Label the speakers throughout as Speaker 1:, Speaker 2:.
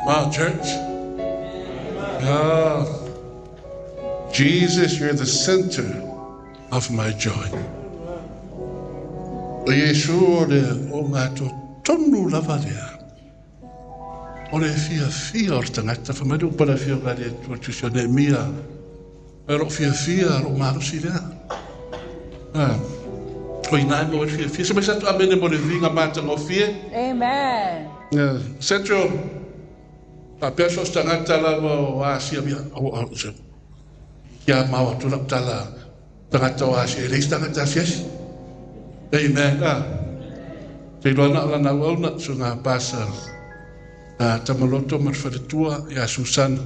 Speaker 1: Church. Jesus, you're the center of my joy. O Yesu o ngā tonu lava lea. O le fia o tangata whamadu para fia gare tuatusio ne mia. Pero fia o marusi lea. O inai mo fia. Se me satu amene mo le vinga matanga o fia.
Speaker 2: Amen.
Speaker 1: Central. A peso tangata lava o Asia mia. Ia maua tulak tala tangata o Asia. Reis tangata Asia. Amen. Te loana lana wauna sunga pasal. Tamaloto marwharetua ia Susana.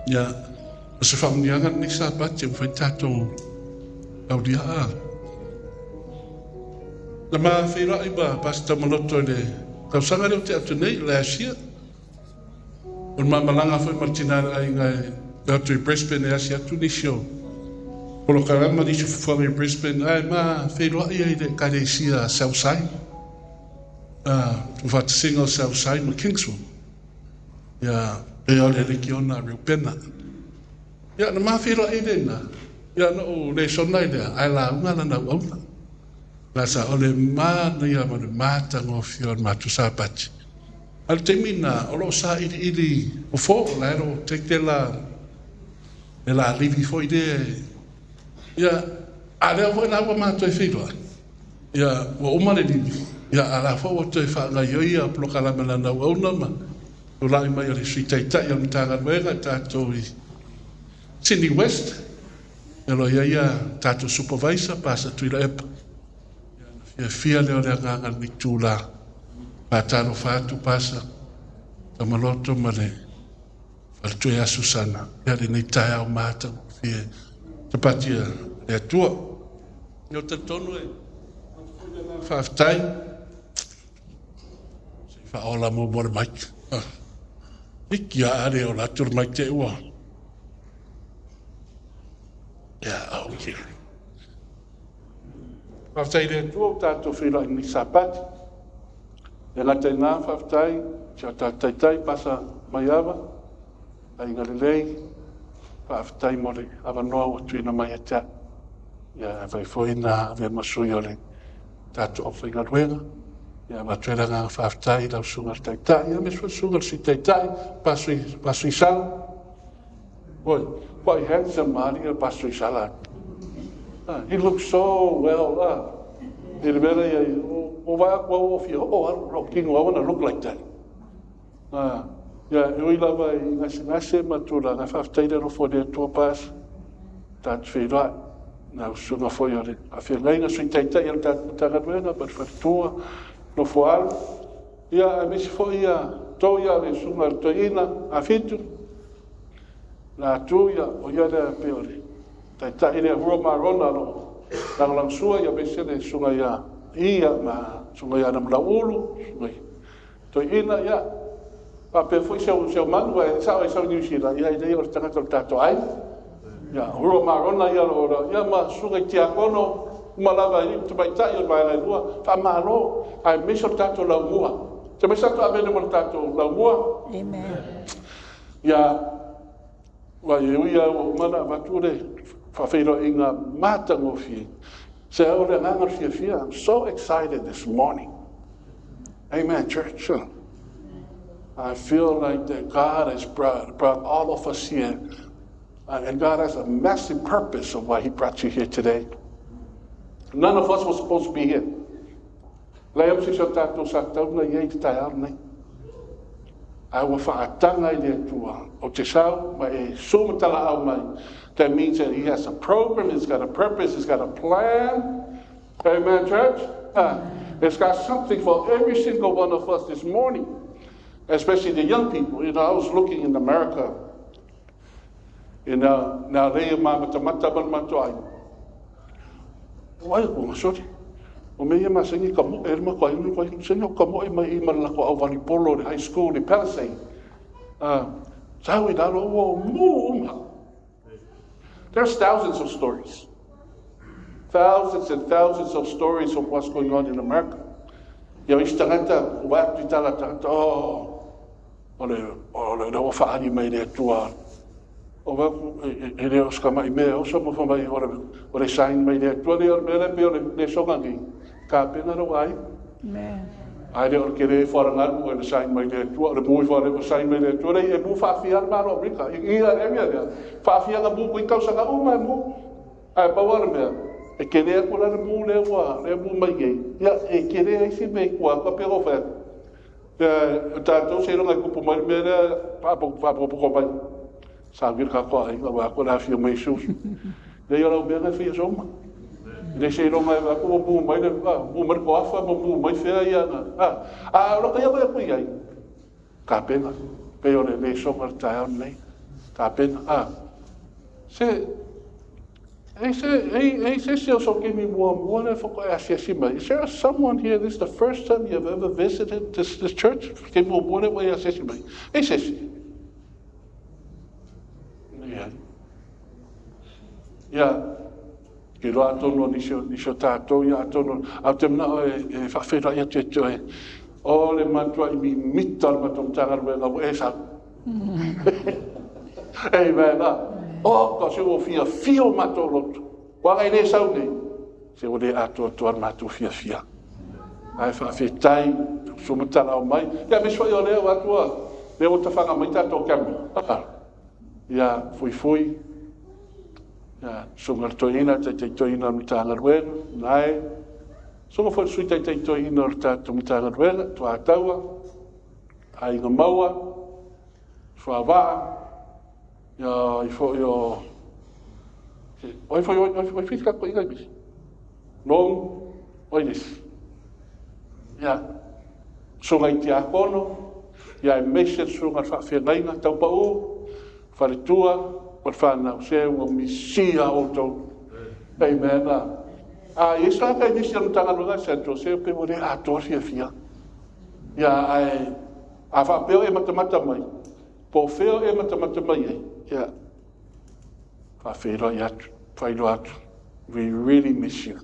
Speaker 1: Ia se whamuniangan ni SAPATI o whaitato audia a. Na maa whira iba pas tamaloto le kausanga leo te atu nei le asia. Un mamalanga whai martinara ai ngai atu i Brisbane e asia atu nisio. Polo karama nisio whawai i Brisbane ai maa whira ai le kareisia Southside. Wat single Southside ma Kingswood. Ja, e ole le ki ona riu pena. Ja, na maa whira ai le na. Ja, na o le sonai lea ai la unga lana wauna. Nasa ole maa na ia manu mātanga o whion mātu SAPATI. Al te mina, o lo sa ili o fo, la ero te te la livi fo ide. Ia, a lea fo la wa mātu e whiroa. Ia, wa umane livi. Ia, a la fo o te whaanga ioia, plokala me lana wauna ma. O lai mai o le sui taitai, al mitanga nuenga, tātou i Sydney West. Elo ia tātou supervisor, pasa tuila epa. Fia leo le nganga ni tūla. Pātano whātu pasa. Tamaloto ma le whaletue a Susana. Ia le nei tae au mātang. Fia te patia le atua. Io te tonu e. Whaftai. Se whaola mo mo le maik. Iki a are o latur maik te ua. Ia, au ki. Whaftai le atua o tātou whira ni SAPATI. E ngā tei nā whaftai, tia tātaitai pasa mai awa, ai ngalelei, whaftai more awa noa o tuina mai atea. Ia vai foi nā ave masui o le tātou o whainga ruenga. Ia watuera ngā whaftai lau sunga taitai, ia mesua sunga si taitai, pasui sala. Boy, quite handsome man, ia pasui sala. He looks so well. He really, I want to look like that. Yeah, we love ngase matura na whafteira no for the tour pass. That's whira. Now sunga for your a whirlainga sui taitai el tagaduena, but for tour no for ia a miss for ia toia le sunga toina a fitu. La tuia o ia de peori. Taitai le roma rona no. Lang sua ia besene sunga ia ma sunga ia na ulu sunga toina ia pa pe foi seu manu e sa New Zealand ia idea o tanga tato ai ia roma rona ia ora ia ma sunga tia kono malava i tu bai tai mai la lua fa malo ai meso tato la mua te me sato abene mo tato la mua
Speaker 2: Amen.
Speaker 1: Ia wa ia o mana vature fa feiro inga mata ngo fi se ora nga fia I'm so excited this morning. Amen, church. I feel like that God has brought all of us here. And God has a massive purpose of why He brought you here today. None of us was supposed to be here. Leam si sa tato sa tau na yei tayar nei. I will whaatanga I le tua. O te sao, ma e sumatala au mai. That means that He has a program, He's got a purpose, He's got a plan. Amen, church? It's got something for every single one of us this morning, especially the young people. You know, I was looking in America. Now they mata ban matoai. Why sorry? O me ma sengi ka mo ma ko ni ko sengi ka mo mai ma ko au vali polo high school in Palisade. Sa we da lo mo. There's thousands of stories. Thousands and thousands of stories of what's going on in America. Ya istangata wa tala o le whaaani mai le atua. O waku, e leo skama I mea, o samo wha mai o le sain mai le atua, le pe o le songangi, ka pena rau ai.
Speaker 2: Amen.
Speaker 1: Ai le o ke le wharangaru o le sain mai le atua, o le mui whare o sain mai le atua, e mu whaafia maro Amerika, I ia area lea, whaafia nga mu kui kausanga mai mu, ai pawara mea, e ke lea kura le mu le mu mai gei, ia e ke lea isi mei kua, ka pe o whae. Tātou se ronga kupu mai mea, whaapoko mai. Sa vir ka ko ai wa ko la fi mai sus le yo la bega fi soma le se ro mai ko bu mai le bu mer ko afa bu mai fe ya na lo ka ya ko ai ka pena pe yo le so mar ta nei ka pena se ei se so ke mi mo le fo ko asia sima is there someone here this is the first time you have ever visited this church ke mo le wa asia sima ei se ia ke roa tono ni sio tātou ia tono au te mna e whawhera ia te toe o le matua I mi mita le matua mtanga rue ngau e sa ei mea o ka se o fia matua lotu wanga I le sau nei se o le atua toa matua fia ai whawhetai sumatala o mai ia meswa I o leo atua leo ta whanga mai tātou kami ia fui ya sunga toina te toina mitanga ruega nai sunga foi sui te toina ta mitanga ruega to atawa ai nga maua fa ya yo oi fica ko inga bis non oi dis ya sunga te akono ya message sunga fa fenaina tau pa o faritua por fana o seu o misia o to amen isa ka disse no tanga no centro se pe mo le atorsia fia ya ai a fa pe e matamata mai po feo e matamata mai ya fa fero ya fai lo at we really miss you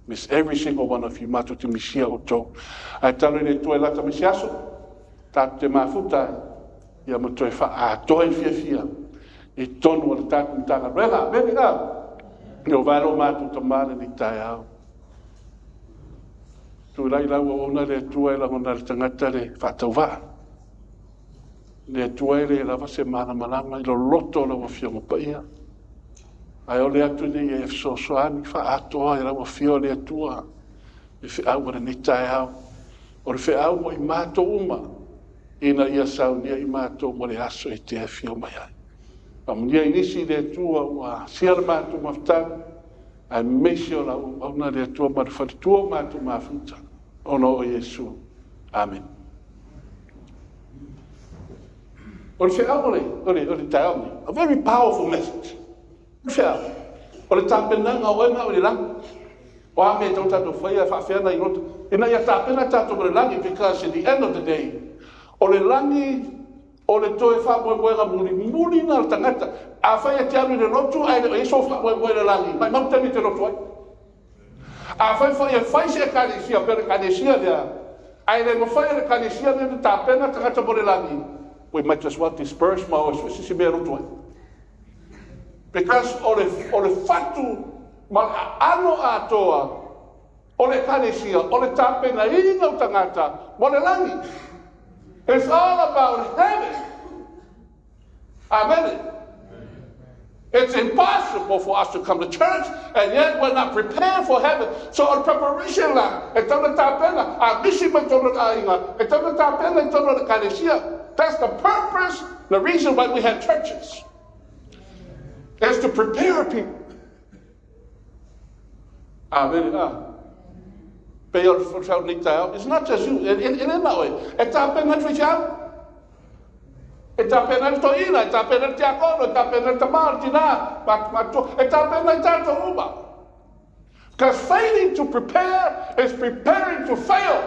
Speaker 1: miss every single one of you mato te misia o to ai talo le to la ta misiaso ta te mafuta ya mo to fa a to fia e tonu o tāku mtanga rega, mene ka, o varo mātu tamare ni tai au. Tu rai lau o ona le tua e langona le tangata le whātau wā. Le tua e le lava se mana malanga I lo loto la wa fionga paia. Ai o le atu ni e soani wha atoa e la wa fio le tua. E whi au wana ni tai au. O le whi au mo I mātou uma. Ina ia sau nia I mātou mo le aso e te fio mai ai. Pamunia inisi le tua wa siar matu maftan a mesio la ona le tua marfaritua matu mafuta ono o Yesu amen o le o taoni a very powerful message o le tapenanga o ena o le lang o a me tau tatu whaia whawhiana I roto ina ia tapena tatu o le langi because at the end of the day o le langi o le toe whapoepoenga muli na tangata a whaia te aru le rotu ai le so whapoepoe le langi mai mautani te rotu ai a whai se kanesia pere kanesia lea ai le mawhai le kanesia le tāpena tangata mo le langi we might just want disperse ma o si mea rotu ai because o le fatu ma ano atoa o le kanesia o le tāpena inga o tangata mo le langi. It's all about heaven. Amen. It's impossible for us to come to church and yet we're not prepared for heaven. So our preparation that's the purpose, the reason why we have churches. Is to prepare people. Amen. It's not just you. In that way. It's happening to you. It's happening to Ina. It's happening to Jacob. It's happening to Martina. It's happening to Uba. Because failing to prepare is preparing to fail.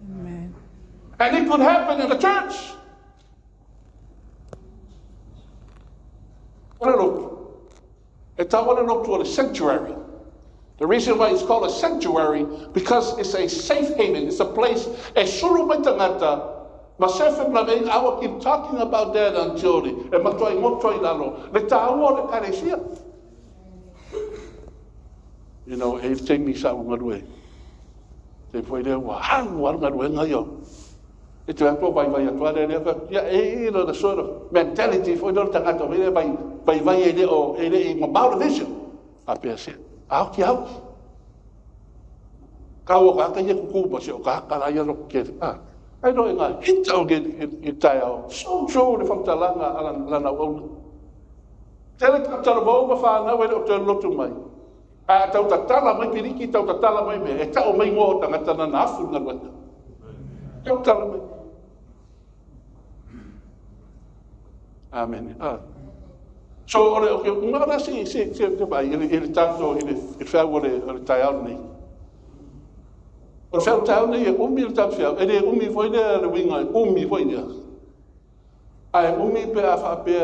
Speaker 2: Amen.
Speaker 1: And it could happen in the church. It's a sanctuary. The reason why it's called a sanctuary, because it's a safe haven. It's a place, e suru mai tangata, Myself and Lorraine, I will keep talking about that until the matoi motoi lalo. Le tāua le karesia. You know, e te mi sa ungarue. Te foi le wa ungarue ngayo. E te ato vai atua le ya the sort of mentality foi do tangata vai ele o ele about vision. A pese. Au ki au. Ka o ka ye ku ba se o ka la ya lo ke. I know nga hita o ke tayo. So true le famtalanga ala na o. Tele ka tala bo ba fa na we o te lotu mai. A tau tatala mai piriki tau tatala mai me. E ka o mai mo tangata na afu na wata. Tau tala mai. Amen. So okay, ngara si te vai ele tanto ele fa o tayo ni. O fel tayo ni e umi ta fa. Ele umi foi de winga, umi foi de. Ai umi pe a fa pe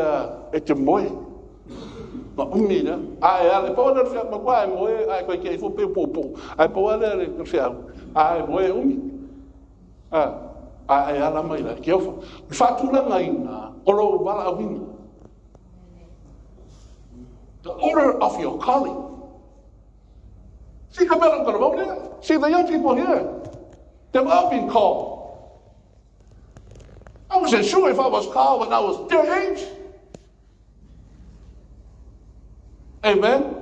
Speaker 1: e te moi. Ma umi na. Ai ale po de fa ma kwa moi ai ko ke fu pe popo. Ai po ale le fa. Ai moi umi. Ai ala mai la. Ke fa tu la ngai na. Olo wala winga. The order of your calling. See the young people here. They've all been called. I wasn't sure if I was called when I was their age. Amen.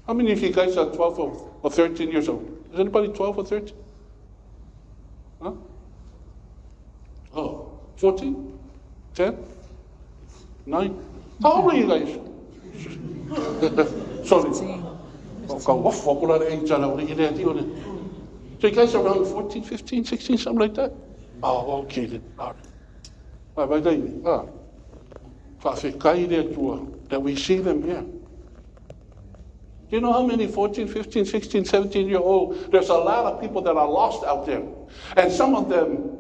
Speaker 1: How many of you guys are 12 or 13 years old? Is anybody 12 or 13? Huh? Oh, 14? 10? 9? How old are you guys? Sorry. So you guys are around 14, 15, 16, something like that? Oh, okay then. All right. That we see them here. Do you know how many 14, 15, 16, 17-year-old? There's a lot of people that are lost out there. And some of them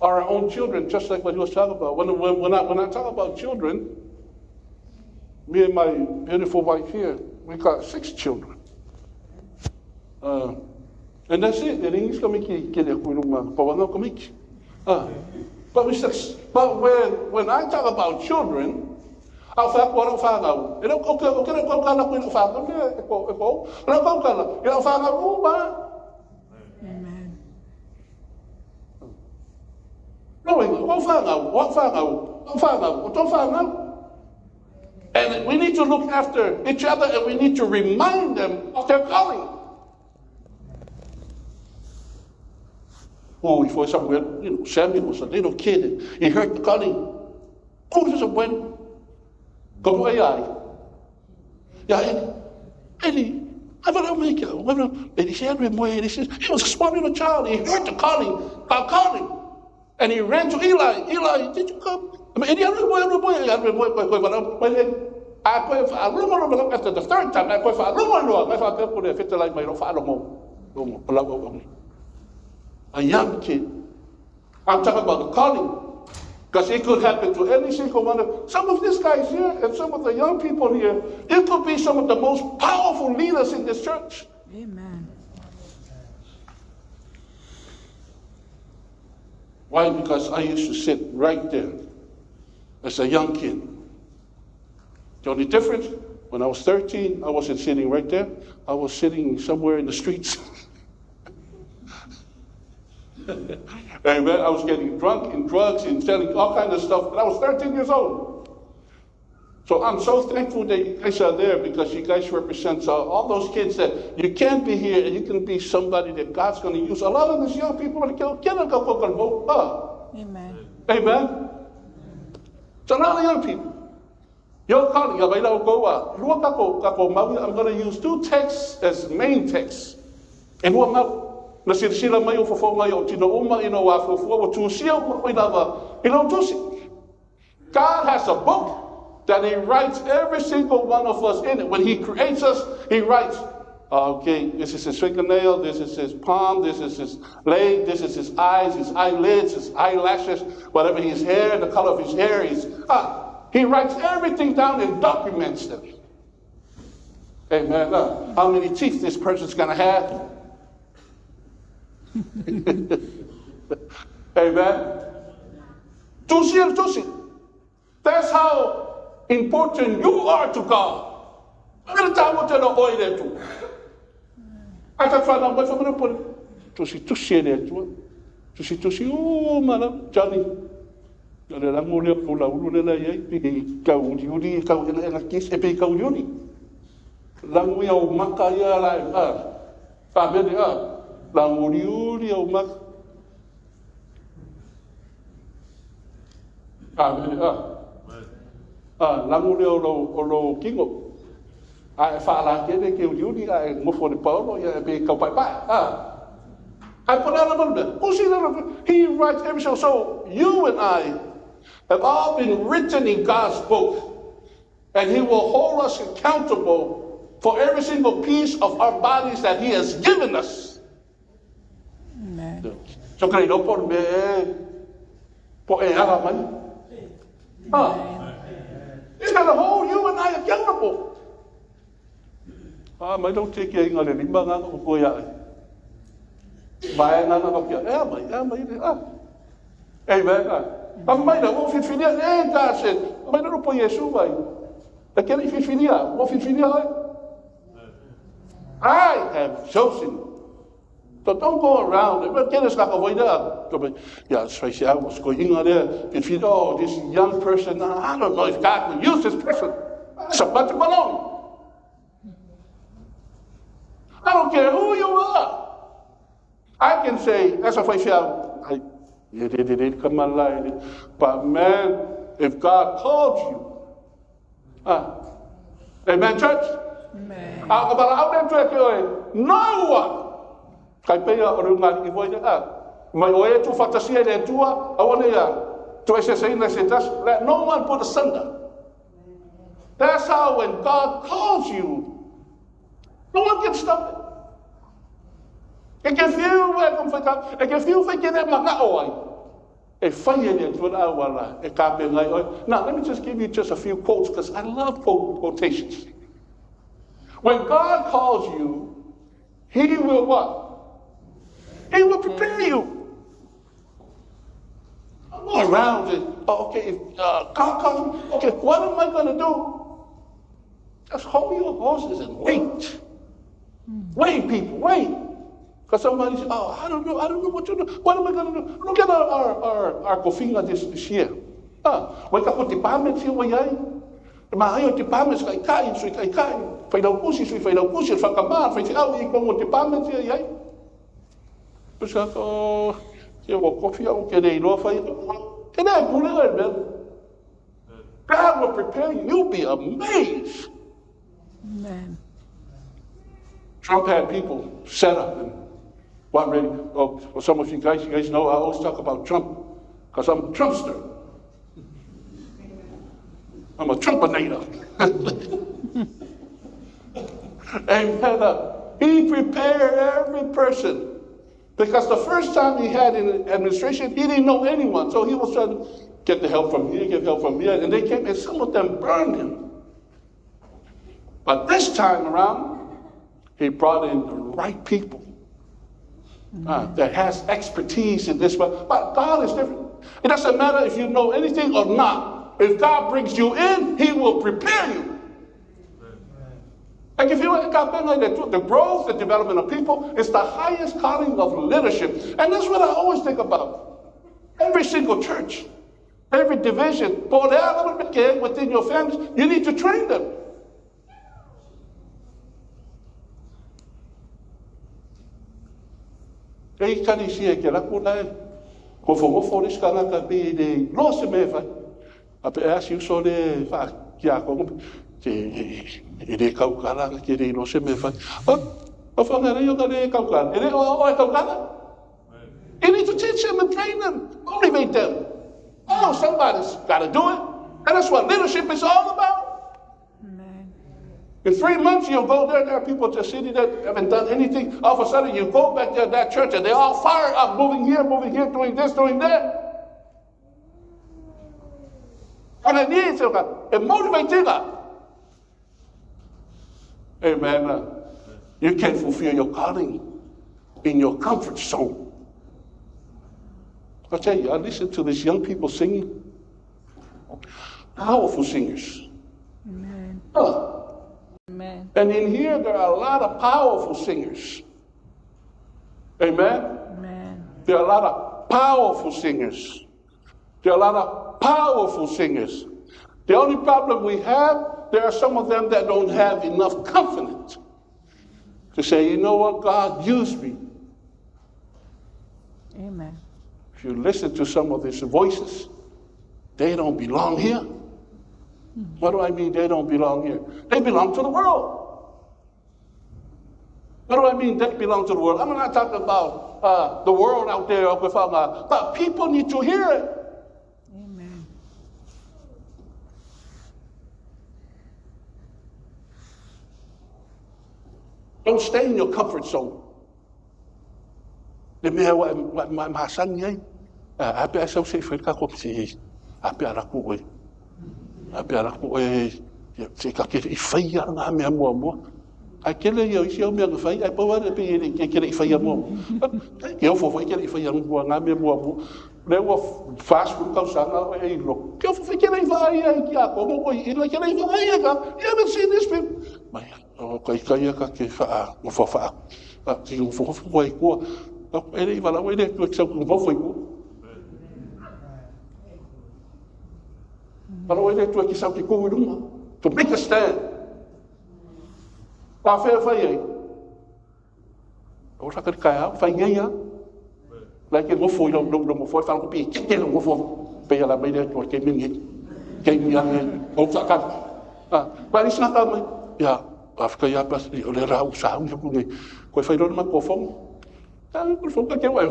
Speaker 1: are our own children, just like what he was talking about. When I talk about children, me and my beautiful wife here, we got 6 children. And that's it. In English, but when I talk about children, and we need to look after each other, and we need to remind them of their calling. Oh, for somewhere, Samuel was a little kid, and he heard the calling. Oh, this is when go to AI. Yeah, and he, I don't make it. And he said, he was a small little child. He heard the calling, and he ran to Eli. Eli, did you come? After the third time, a young kid. I'm talking about the calling. Because it could happen to any single one of some of these guys here and some of the young people here. It could be some of the most powerful leaders in this church.
Speaker 2: Amen.
Speaker 1: Why? Because I used to sit right there as a young kid. The only difference, when I was 13, I wasn't sitting right there. I was sitting somewhere in the streets. Amen. I was getting drunk and drugs and selling all kinds of stuff. And I was 13 years old. So I'm so thankful that you guys are there, because you guys represent all those kids that you can be here and you can be somebody that God's going to use. A lot of these young people are go.
Speaker 2: Amen.
Speaker 1: Amen. So a lot of young people. Your calling, I'm going to use 2 texts as main texts. And what na sila mai o fofonga o tino uma ino wa fofo tu sia mo inava ino tu. God has a book that he writes every single one of us in it. When he creates us, he writes, okay, this is his fingernail, this is his palm, this is his leg, this is his eyes, his eyelids, his eyelashes, whatever his hair, the color of his hair is. He writes everything down and documents them. Amen. How many teeth this person's going to have? Amen. That's how important you are to God. I'm going to avoid that too. I can find out what's going to put to see that too. To see, oh, madam, Johnny. You're the only one who will let you go. You go in a kiss a big old uni. Language of Macaya like Family up. Language of Mac. Family up. Language of Kingo. I found out that you I move for the power, you be go bye. I put out a little bit. He writes every show. So you and I have all been written in God's book, and He will hold us accountable for every single piece of our bodies that He has given us.
Speaker 2: Amen.
Speaker 1: So can I don't put He's going to hold you and I accountable. I don't take you on any bang. Amen. May na mo fifinia God said, may na po Yesu bay. Kaya fifinia, mo fifinia I have chosen. So don't go around. But get us like a way there. Yeah, Tracy, I was going on there. If you know this young person, I don't know if God will use this person. That's a bunch of baloney. I don't care who you are. I can say, as if I say, you didn't come alive. But man, if God called you, amen, church?
Speaker 2: Amen.
Speaker 1: No one. Kay paya orungan iboy na may oye tu fantasia de tua awale ya tu ese na setas let no one put asunder. That's how when God calls you, no one can stop it. E que viu é como ficar, e que viu foi que ele maga oi. E fire de tu awala e ka pe ngai oi. Now let me just give you just a few quotes because I love quotations. When God calls you, He will what? He will prepare you. I'm not around it. Oh, okay, if God calls me, okay, what am I going to do? Just hold your horses and wait. Wait, people, wait. Because somebody says, oh, I don't know what to do. What am I going to do? Look at our cofinga this year. When I put departments here, Mahayo departments kay kain, sui kay kain. Fai daw pusi, fai kamar, fai siaw, ikong departments here, Because you will coffee out, get a loaf. Can I pull it, man? God will prepare you. You'll be amazed.
Speaker 2: Amen.
Speaker 1: Trump had people set up and what ready. Oh, well, some of you guys know I always talk about Trump because I'm a Trumpster. I'm a Trumpinator. Amen. He prepared every person. Because the first time he had in administration, he didn't know anyone. So he was trying to get the help from here, get help from here. And they came and some of them burned him. But this time around, he brought in the right people that has expertise in this. But God is different. It doesn't matter if you know anything or not. If God brings you in, He will prepare you. Like if you look at the growth, the development of people is the highest calling of leadership. And that's what I always think about. Every single church, every division, within your families, you need to train them. Ele calcala que ele não se me faz. Eu falei, eu falei calcala. Ele calcala. You need to teach them and train them, motivate them. Oh, somebody's got to do it, and that's what leadership is all about.
Speaker 2: Amen.
Speaker 1: In 3 months, you'll go there. There are people just sitting there, haven't done anything. All of a sudden, you go back there, that church, and they're all fired up, moving here, doing this, doing that. And I need to motivate them. Amen. You can't fulfill your calling in your comfort zone. I tell you, I listen to these young people singing. Powerful singers.
Speaker 2: Amen. Amen.
Speaker 1: And in here, there are a lot of powerful singers. Amen?
Speaker 2: Amen.
Speaker 1: There are a lot of powerful singers. There are a lot of powerful singers. The only problem we have, there are some of them that don't have enough confidence to say, you know what, God used me.
Speaker 2: Amen.
Speaker 1: If you listen to some of these voices, they don't belong here. What do I mean they don't belong here? They belong to the world. What do I mean they belong to the world? I'm not talking about the world out there, but people need to hear it.
Speaker 2: Amen.
Speaker 1: Don't stay in your comfort zone. Le mea wa mahasangi ai. Ape a sau se whaika kopsi. Ape araku oi. Ape araku oi. Se ka kere I whaia ngā mea mua mua. Ai kele iau isi au mea ka whai. Ai pawa pe e kere I whaia mua mua. Ke au fawhai kere I whaia mua ngā mea mua mua. Le ua fast food kau sanga e ilo. Ke au fawhai kere I whaia ai ki a komo koi. Ila kere I whaia ka. You haven't seen this film. Mai, kai ka ke wha mo wha. Ki mo wha wha kua. Ele I wala wele tu eksau mo wha kua. Wala wele tu eksau ki kua runga. To make a stand. Pa whea whai ai. O raka kai au, whai ngai a. Lai ke ngofo I lau mo whai whanako pi. Ke ngofo. Pea la meire tu ke mingi. Ke mingi ange. O whakan. Pari snaka mai. Ya, afka ya pas o le rau sa un ku nei. Ko fai ro ma ko fong. Ta ku fong ka ke wa.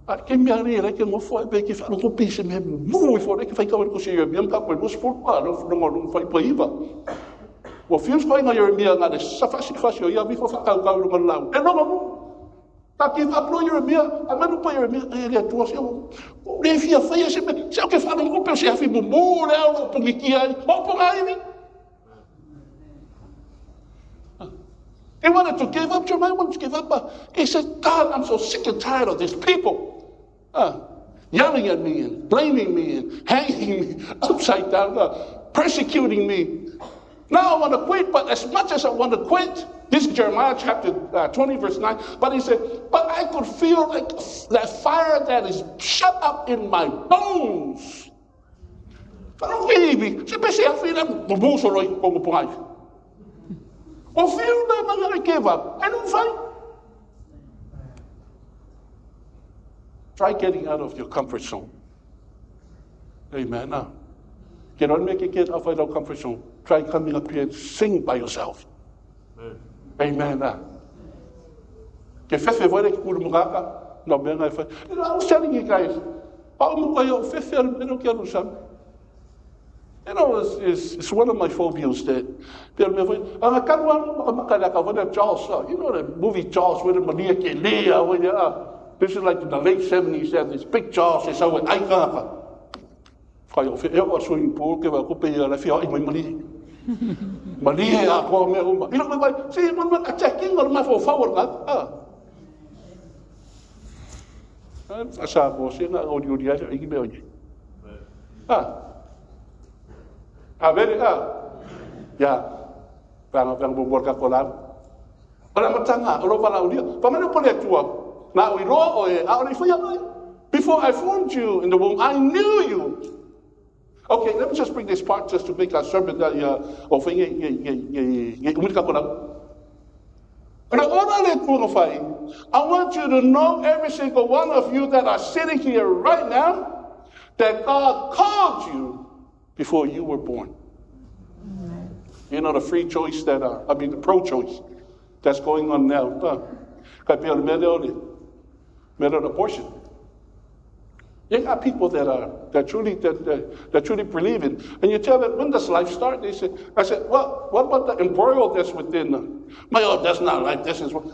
Speaker 1: A ke mi ari re ke mo fo be ke fa no ko pise me mu fo ke fai ka ko se yo bien ka ko mo sport pa no fai pa iva. Wa fios ko nga yo mi nga de sa fa yo ya bi fo fa ka no lau. E no mo. Ta ke fa pro yo mi a ma no pa yo mi e tu se o le fia fai se me se ke fa no ko pe se afi mo le au po ki ai. O po ai mi. He wanted to give up. Jeremiah wanted to give up. He said, God, I'm so sick and tired of these people yelling at me and blaming me and hanging me upside down, persecuting me. Now I want to quit, but as much as I want to quit, this is Jeremiah chapter 20, verse 9, but he said, but I could feel like that fire that is shut up in my bones. Parang baby, I feel that bubuso roy kung pungay. O feel na I'm going to give up. I don't fight. Try getting out of your comfort zone. Amen. Get on, make it get out of your comfort zone. Try coming up here and sing by yourself. Amen. I was telling you guys, you know, it's one of my phobias that you know the movie Jaws with Maria Kelea, this is like in the late 70s, they have this big Jaws, it's over Aika. I swimming pool, give a copy of the Maria, you know, see, when attacking or my forward, I saw Bosnia, or you ya, vang bubur ka kolam. Ora matanga, ora pala ulia. Pamano pole tua. Na we ro before I formed you in the womb, I knew you. Okay, let me just bring this part just to make our sermon that I want you to know, every single one of you that are sitting here right now, that God called you before you were born. Amen. You know the free choice the pro-choice that's going on now. Abortion. You got people that truly believe in, and you tell them, when does life start? I said, well, what about the embryo that's within them? That's not life. This is what.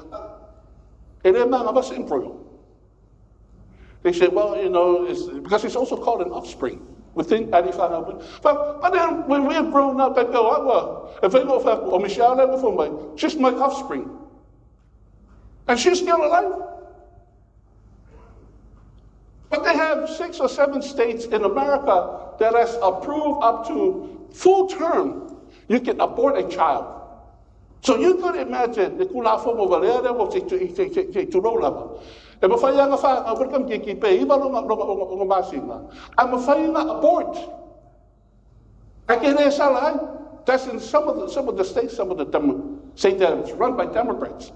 Speaker 1: And then man, what's embryo? They said, well, you know, because it's also called an offspring. Within but then when we have grown up, I go, if I go for Michelle, she's my offspring. And she's still alive. But they have 6 or 7 states in America that has approved up to full term, you can abort a child. So you could imagine, the kula fomo valea de wo te turolama. E mawhai anga wha, a welcome ki pe, iwa longa masinga. A mawhai anga abort. I can say that's in some of the states, some of the states that it's run by Democrats.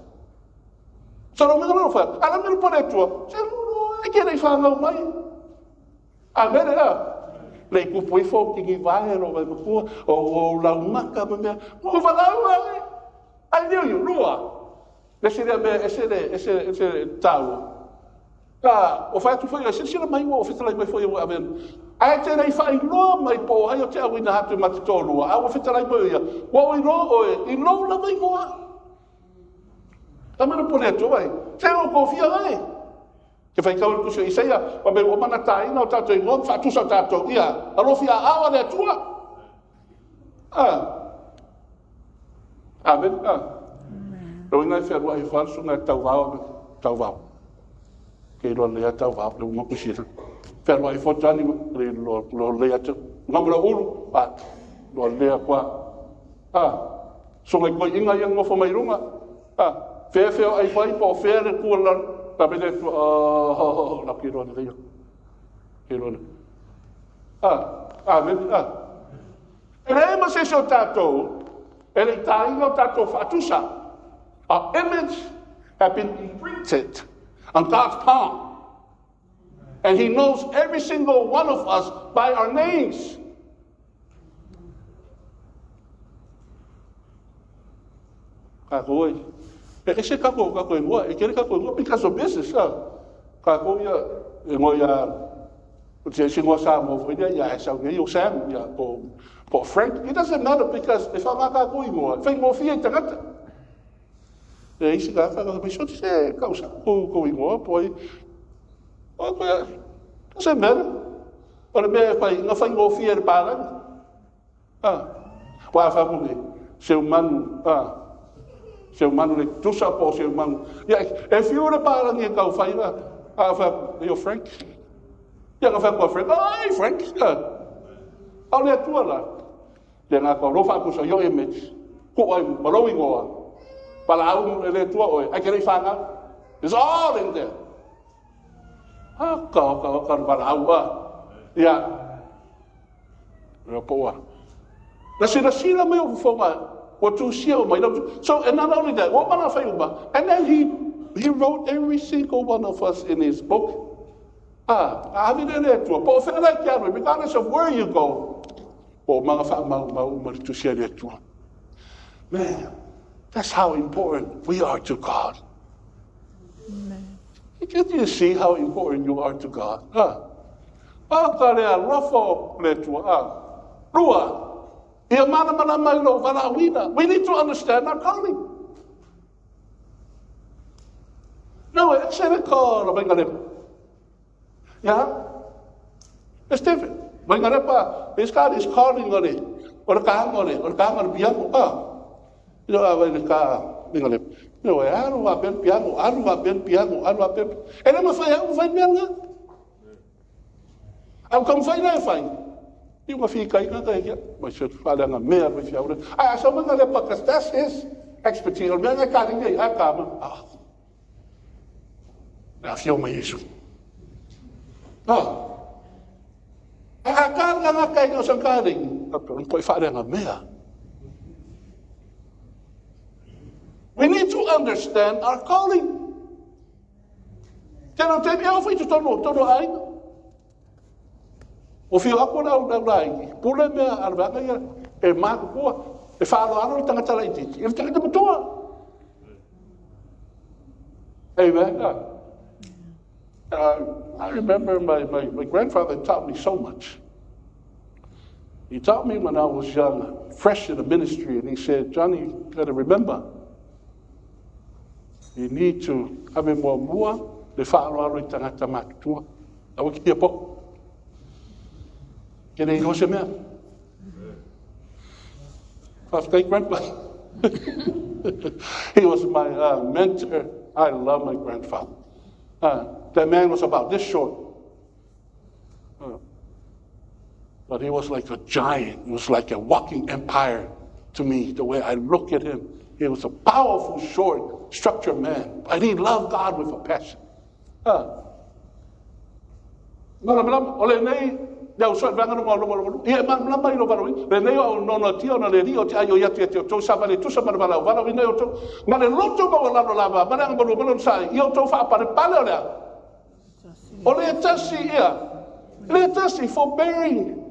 Speaker 1: So no me no fa. Ala me po neto. Se no, I can't fa no mai. A ver le ku poi fo ki vai no vai ko o la maka me. Mo va la. I knew you, Lua. Ese tau. Ka, o fai tu foi, se sira mai o fitala mai foi o aven. Ai te nei fai lo mai po, ai o te awina hatu matitolu. Ai o fitala mai ia. Wa o i lo la mai moa. Tamana po neto vai. Te o kofia vai. Ke fai kau tu se isaia, wa me o mana tai no tato i ngom fa tu sa tato ia. Alo fia awa le tua. Amen. Rồi ngay phía ngoài phán xuống ngay tàu vào, cái lo lấy tàu vào đâu mà cái gì đó, phía ngoài phán chán đi lo lấy chứ, ngắm ra ulu, lo lấy qua, xuống ngay coi ngay yang ngô mai runga, phía ai phải bỏ phía để cuốn lần, tapi dia lắc cái lo lấy, cái lo, amen. Cái mà sẽ sao tato. And our image has been imprinted on God's palm. And He knows every single one of us by our names. Because of business. For Frank, it doesn't matter because if I'm not going more, think more fear to get. The easy guy, I should say, goes going more, boy. Doesn't matter. But a bear fight, nothing more fear about it. Why family? Silman, do support Silman. Yeah, if you're the balance, you go fight. Your Frank. Yeah, I've got Frank. Oh, Frank. I'll let you alone. Then I go over to your image. Who I'm following over. But I'll let you away. I can't find out. It's all in there. Yeah. Let's see the seal of me for my what to seal my. So, and not only that, what man I and then he wrote every single one of us in his book. Regardless of where you go. Man, that's how important we are to God.
Speaker 2: Amen.
Speaker 1: Can you see how important you are to God? We need to understand our calling. No, it's in a call. Yeah? It's different. When this God is calling on it, or the car on it, or the car on the piano. You know, when the car, you know, I don't want piano, I don't want piano, I don't want. And I'm afraid me. I'll come find I find. You will feel kind of my should father and a mayor with you. I saw because that's his expertise. I can't I come. I feel my issue. Akal nga kayo sa karing. Ko'y father nga mea. We need to understand our calling. Kaya tayo ako ito todo ay. O fio ako na ay. Pula mea arba kaya mago ko. Falo ano tanga tala iti. Ele tanga betua. Amen. I remember my grandfather taught me so much. He taught me when I was young, fresh in the ministry, and he said, Johnny, you got to remember, you need to have more mua, the father tangata matua. I will keep up. Can I go some more? After grandpa. He was my mentor. I love my grandfather. That man was about this short. But he was like a giant. He was like a walking empire to me, the way I look at him. He was a powerful, short, structured man. But he loved God with a passion. Ole nei, ya usai vanga no ngolo. Ia malama ilo varoi. Renee o nono tio na le rio te ayo ya te to sa vale tu sa mara vale vale vi nei o to. Ma le loto mo la lava, ma le ngolo mo sai. Io to fa pare pale ole. Ole tasi ia. Le tasi forbearing.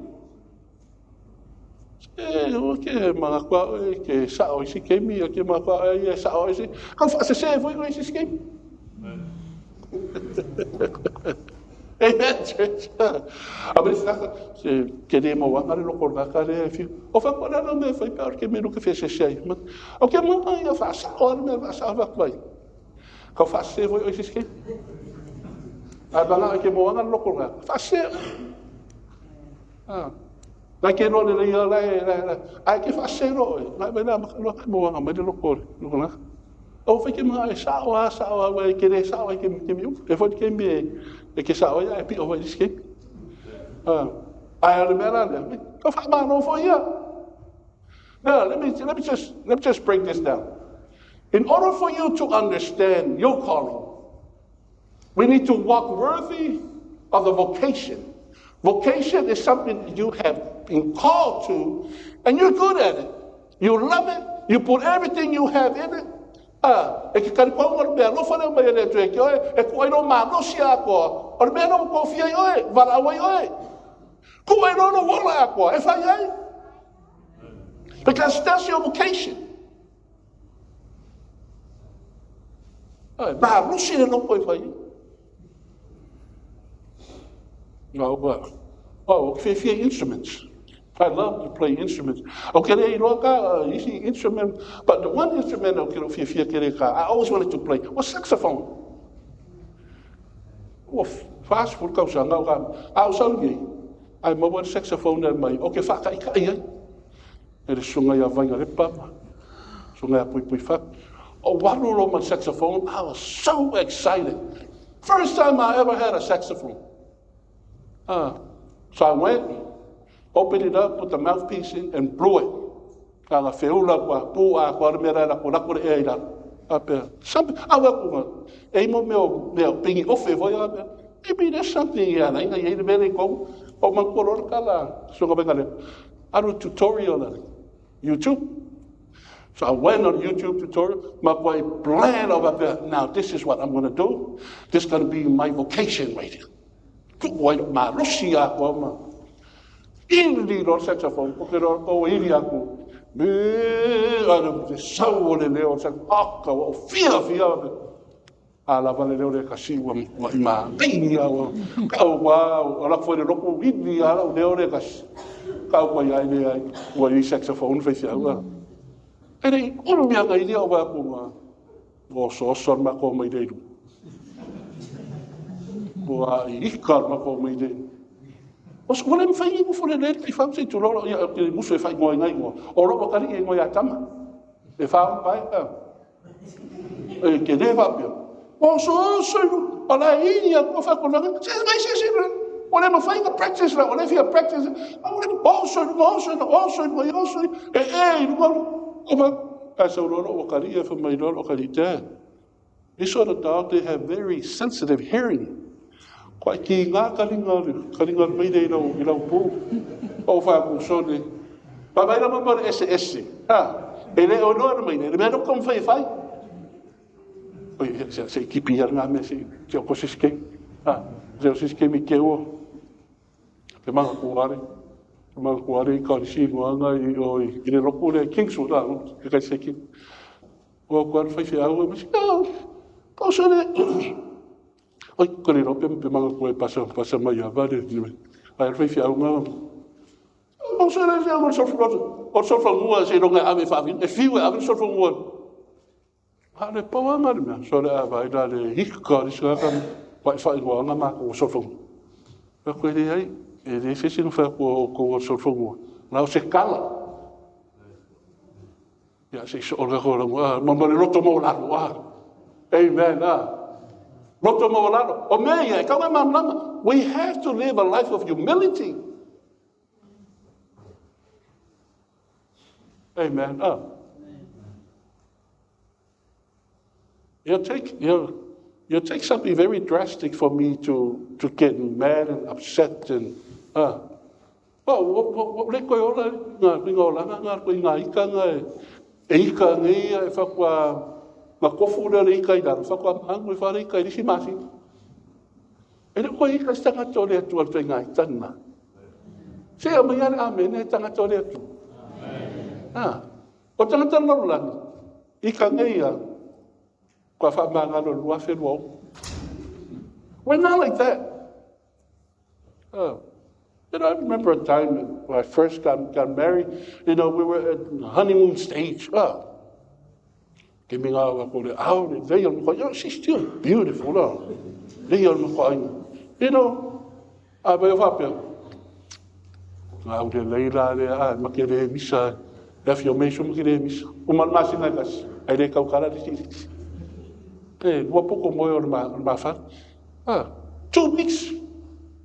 Speaker 1: Okay, mga kwa ke sa o si kemi ke mga kwa sa o si. Kan fa se foi ko si kemi. Amen, church. Abis na queremos wangar lo corda care fi. O fa para não me foi pior que me nunca fez sei. O que não ia fazer, ora me vai salvar vai. Que fazer foi hoje que. A bala que mo wangar lo corda. Fazer. Vai que não le ia lá. Ai que fazer oi. Vai lá mo wangar me lo corda. Não. O foi que me sawa vai querer sawa que me. Eu vou que me e ke sa oia e pi o vai diske. Ai remember. Ko fa ma no for here. Now, let me just break this down. In order for you to understand your calling, we need to walk worthy of the vocation. Vocation is something you have been called to, and you're good at it. You love it. You put everything you have in it. E ke kari pau ngor bea, lo whare mai ele tu e ki oe, e kua ino maa no si a koa, or mea no ko fia i oe, wala awai oe. Kua ino no wala a koa, e whai ai. Because that's your vocation. Maa no si e no koe whai. Oh, fia instruments. I love to play instruments. Okay, easy instrument, but the one instrument I always wanted to play was saxophone. Oh, fast food goes on now. I'm a saxophone and my okay, faka ikai. It is sungaya vanga ripa. Sungaya pui fak. Oh, one Roman saxophone. I was so excited. First time I ever had a saxophone. So I went. Opened it up, put the mouthpiece in, and blew it. Kala feula kwa pua kwa mera la kwa kwa eira. Ape. Something awa kwa. Eimo meo pingi ofe voya. Maybe there's something here. Na inga yele vele ko. O man kolor kala. So ko bengale. Aru tutorial na. YouTube. So I went on YouTube tutorial. My boy plan over there. Now this is what I'm going to do. This is going to be my vocation right here. Kuwa ma Russia kwa ma. Indi lo saxophone, porque o iri aku. Sau le leo aka o fia. Ala vale leo le kasi wa ma pingi au. Kau wa ala foi le lopo indi ala leo le kasi. Kau wa ia le ai wa i saxophone fe sia wa. Ele o mia ga idea wa ku ma. O so ma ko mai dei. Wa i kar ma ko mai dei. Os wala me fai mo fole le i fam se tu lo ya ke mo se fai ngoi ngai ngo o ro ka ri ngoi atama e fa pai e ke de va pio o so ala ia ko fa ko la se mai se wala me fai ka practice la wala fia practice also e no ka so ro ka ri fa mai lo ka ri te this sort of dog, they have very sensitive hearing. Quite key, kalinga may they know, po. O fa kung so ni. Babay naman ba SSC? Ele o no may ni. Meron kong fay. Oy, sa kipiar nga me si ko siske. Siske mi kewo. Mga kuwari ka si nga oy, ginero le king suda, kay sekin. O kwan fay siya o mas. O so ni. Oi, kore ro pe mga koe pasa mai avare ni. Ai fai fia unha. O so le o so mua se ronga ave fa vin. E fiu ave so mua. Ale pa nga me. So le vai dale hikka ri sa kan. Pai fa ngo nga ma ko so fo. Pa ko le ai e le se sin fa ko so mua. Na o se kala. Ya se so ora ko nga ma le loto mo la. Amen. We have to live a life of humility. Amen. It'll take something very drastic for me to get mad and upset and le koe ola ngā pingola ngā koe ngā ika ngā ika ngia e whakua ngā kofu rea le ika i dara whakua hangu e whare ika i risi masi e le koe ika stanga tole atu al ngā i tana se a mai ale amen e tanga tole atu o tanga tana lani ika ngia kua whamangano lua whenua we're not like that. I remember a time when I first got married, we were at the honeymoon stage. She's still beautiful. Two weeks.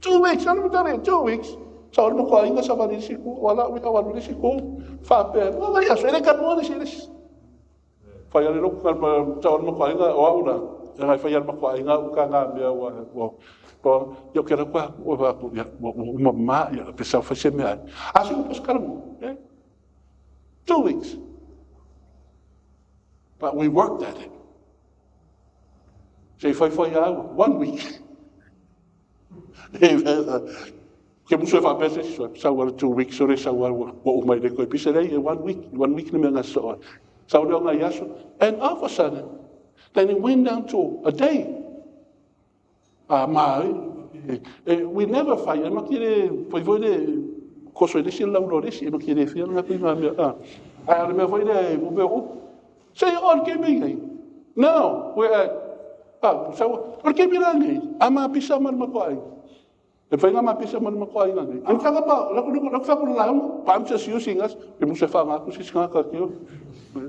Speaker 1: 2 weeks, ano mo tari? 2 weeks. Sa mo ko inga sa manisiku, wala mo kawan manisiku. Fape, wala ya, so kan mo ni sinis. Fayal lo kan sa mo ko inga wa una. Nga fayal mo ko inga ka nga bia wa. Ko yo kera kwa wa mama ya pesa fa se me. Asu ko skaram, 2 weeks. But we worked at it. Say foi 1 week. Ke muso fa pese sa wa 2 weeks ore sa wa o mai de ko pise dei 1 week ni menga so sa o nga yaso and all of a sudden then it went down to a day we never fight ma kire foi de ko so de sin la no de si ma kire fi na pi ma ale me foi de mo be say all ke me no we so por que mirani ama pisa man ma ko e whainga mapisa man mako ai ngai. Ang kanga pa, lako lang, pam sa siyo singas, e mo se whanga ako si skanga kiyo.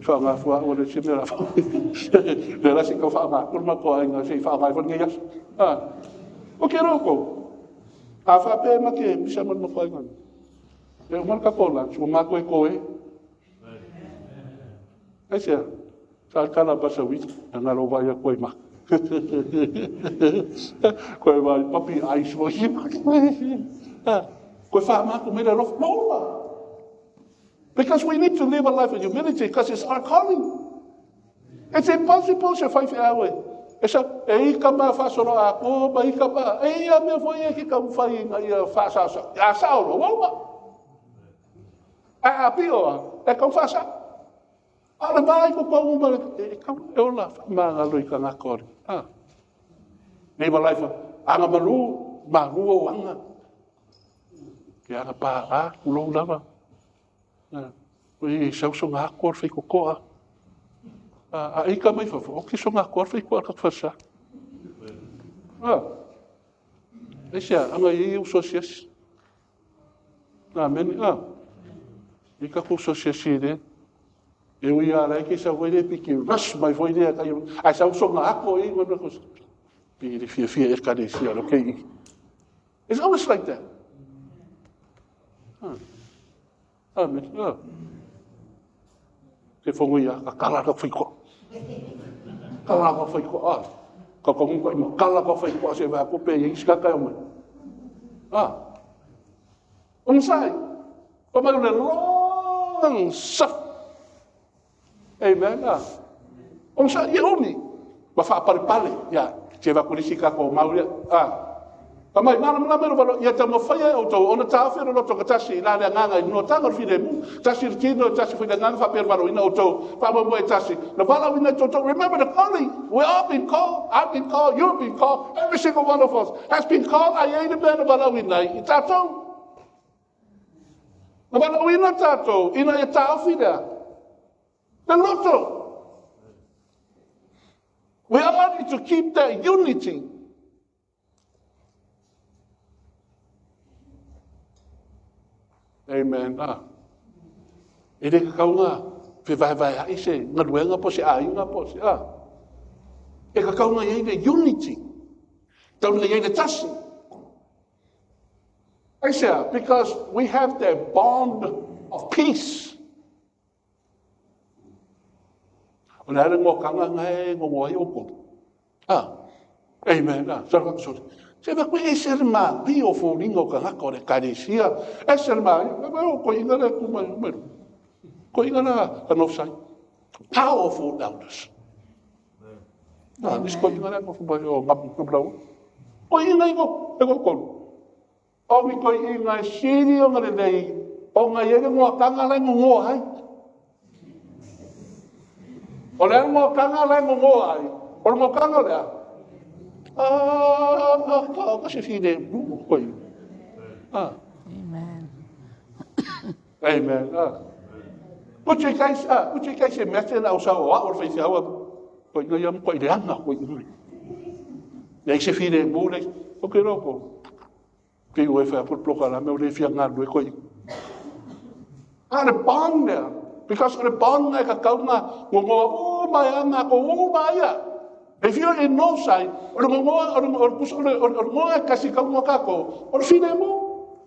Speaker 1: Whanga fua, wala si mera whanga. Nera si ka whanga ako mako ai ngai, si whanga ai whanga yas. O ke roko, a whape make, pisa man mako ai ngai. E uman ka kola, so mako e koe. Ai siya, sa kala basa wit, ang alovaya koe mak. Koe mai papi ice mo hima. Koe whaama ko mera rof maua. Because we need to live a life of humility because it's our calling. It's impossible to fight awe. Esa e ika ma fasoro ako, ma ika ma e ia me foi e ki ka fai ia fasa. Ya sauro, maua. A pio, e ka fasa. Ala mai ko ko uma e ka e ola ma lo ika ngakori. Nei life anga maru o anga. Ke anga pa ulo lava. We sau so ngakor fai ko koa. A ika mai fa o ki so ngakor fai ko ka fasa. Esa anga i u socias. Men ika ko socias ide. E ui a rei ki sa voide piki ras mai voide ka i ai sa so ngako i ngona ko pi fia e ka de sia okay. It's always like that. Amen. Ke fongo ia ka kala ka fiko. Kala ka fiko ka ko mo kala ka fiko se va ko pe i ska ka mo. Sai. Pa ma le long saf. Amen. Sa ia umi. Ba fa pale ya. Che va kulisi ka ko mauri. Kamai mana mero valo ia ta mo faia o to ona ta fero no to katasi la le nganga no ta ngor fide mu tasi kino tasi fide nganga fa per valo ina o to fa mo tasi no valo ina to remember the calling we all been called I've been called you've been called every single one of us has been called I ain't been valo ina itato no valo ina tato ina ta fide the lotto we all need to keep that unity. Amen. E re ka kaunga, pe vai ai se, nga duenga po se ai nga po se. E ka kaunga iei de unity. Tauna iei de tasi. I say, because we have that bond of peace. O le ale ngō kanga ngai ngō ai oko. Amen. Sarang sori. Se va koe e ser ma pi o fōringo ka haka o le karesia. E ser ma, ko inga le kumaru. Ko inga la anofsai. Powerful elders. Nis ko inga le kumaru o ngaplau. Ko inga ingo, e ko kono. O mi ko inga siri o ngare nei. O ngai ere ngō kanga lai ngō hai. O le ngō kanga lai ngō hai. O le ngō kanga lea. Kasi fine ko yun.
Speaker 2: Amen.
Speaker 1: Amen. Kuchi kai se mete na usa o or fe awa ko no yam ko ile anga ko yun. Ya se fine mule o que roko. Que o fa por ploka la me o le fia nga do ko yun. The bond there because the bond ka kaunga ngo mai anga ko mai ya. If you're in no side, or kasi kako, or fine mo.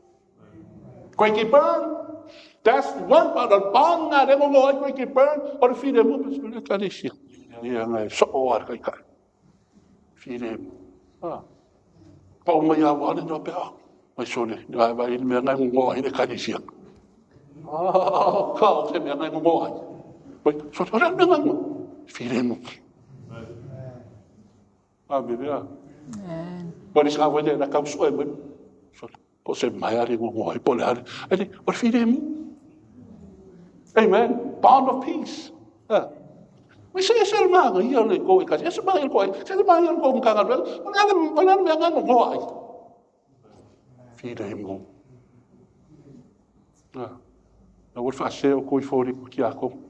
Speaker 1: Quake burn. That's one part of bang na demo mo quake burn, or fine mo. But kadisi. Yang so or kai kai. Fine mo. Pa umaya wala no pa. Mai sone. Ba in me ngai mo ai kadisi. Ka se me ngai mo ai. Wait, so ora ngai fine mo. Amen. What is our day? Na kau suai men. So se mai ari ngo ai pole ari. Ani or fidemu. Amen. Bond of peace. We say ser maga ia le ko ka. Ser maga ko. Ser maga ko ka ngal. Wala me nga ngo ai. Fidemu. Na word fa se o ko fori ki ako.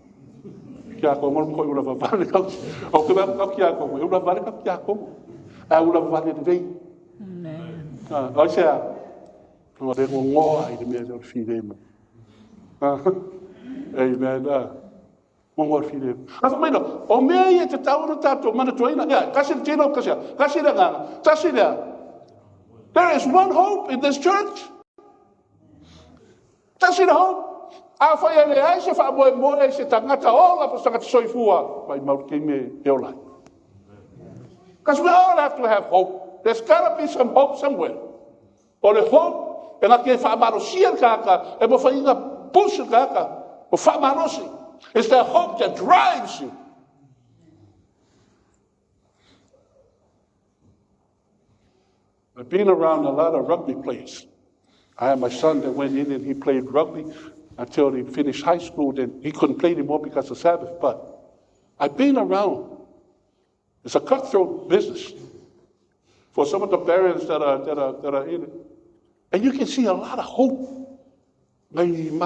Speaker 1: Kia ko mo ko ula vale ka o ke ba kia ko ula vale ka kia ko a ula vale de dei o sea no de ngo ai de me do fide mo amen mo ngor fide a so meno o me ia te tau no tato mana toina ya kasi tino kasi nga kasi there is one hope in this church kasi the hope Aufaipese ai se fa mo se tangata o la pa soifua by Malkime Eolai. Because we all have to have hope. There's got to be some hope somewhere. O le hope e na ke fa marosia kaka e mo fa inga push kaka o fa marosi. It's the hope that drives you. I've been around a lot of rugby players. I had my son that went in and he played rugby until he finished high school. Then he couldn't play anymore because of Sabbath. But I've been around. It's a cutthroat business for some of the parents that are in it. And you can see a lot of hope. And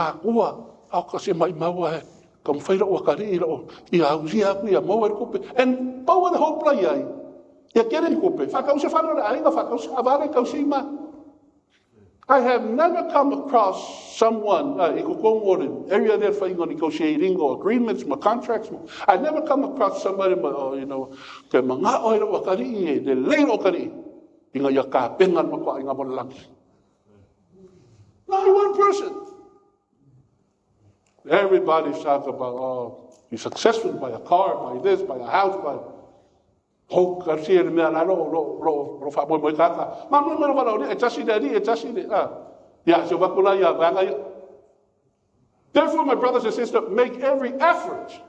Speaker 1: power hope play. I have never come across someone, area there for negotiating or agreements, or contracts. I never come across somebody, not one person. Everybody's talking about, he's successful by a car, by this, by a house, by hope. Therefore, my brothers and sisters, make every effort.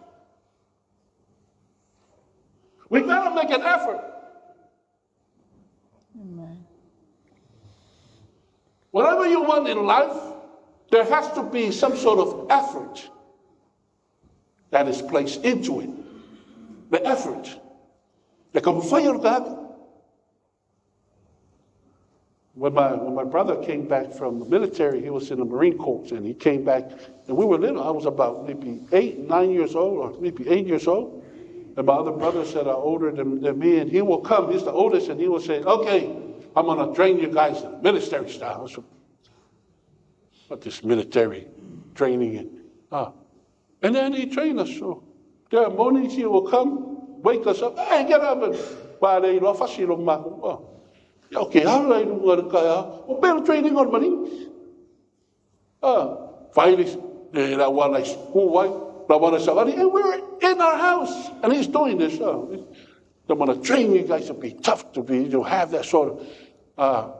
Speaker 1: We gotta make an effort.
Speaker 2: Amen.
Speaker 1: Whatever you want in life, there has to be some sort of effort that is placed into it. The effort. When my brother came back from the military, he was in the Marine Corps, and he came back, and we were little. I was about maybe 9 years old, or maybe 8 years old. And my other brothers that are older than me, and he will come, he's the oldest, and he will say, okay, I'm going to train you guys military style. So, what this military training? And then he trained us. So there are mornings he will come, wake us up, hey, get up, and okay, how do I do better training on money? Finally, I school, And we're in our house, and he's doing this. I'm going to train you guys to be tough, to have that sort of.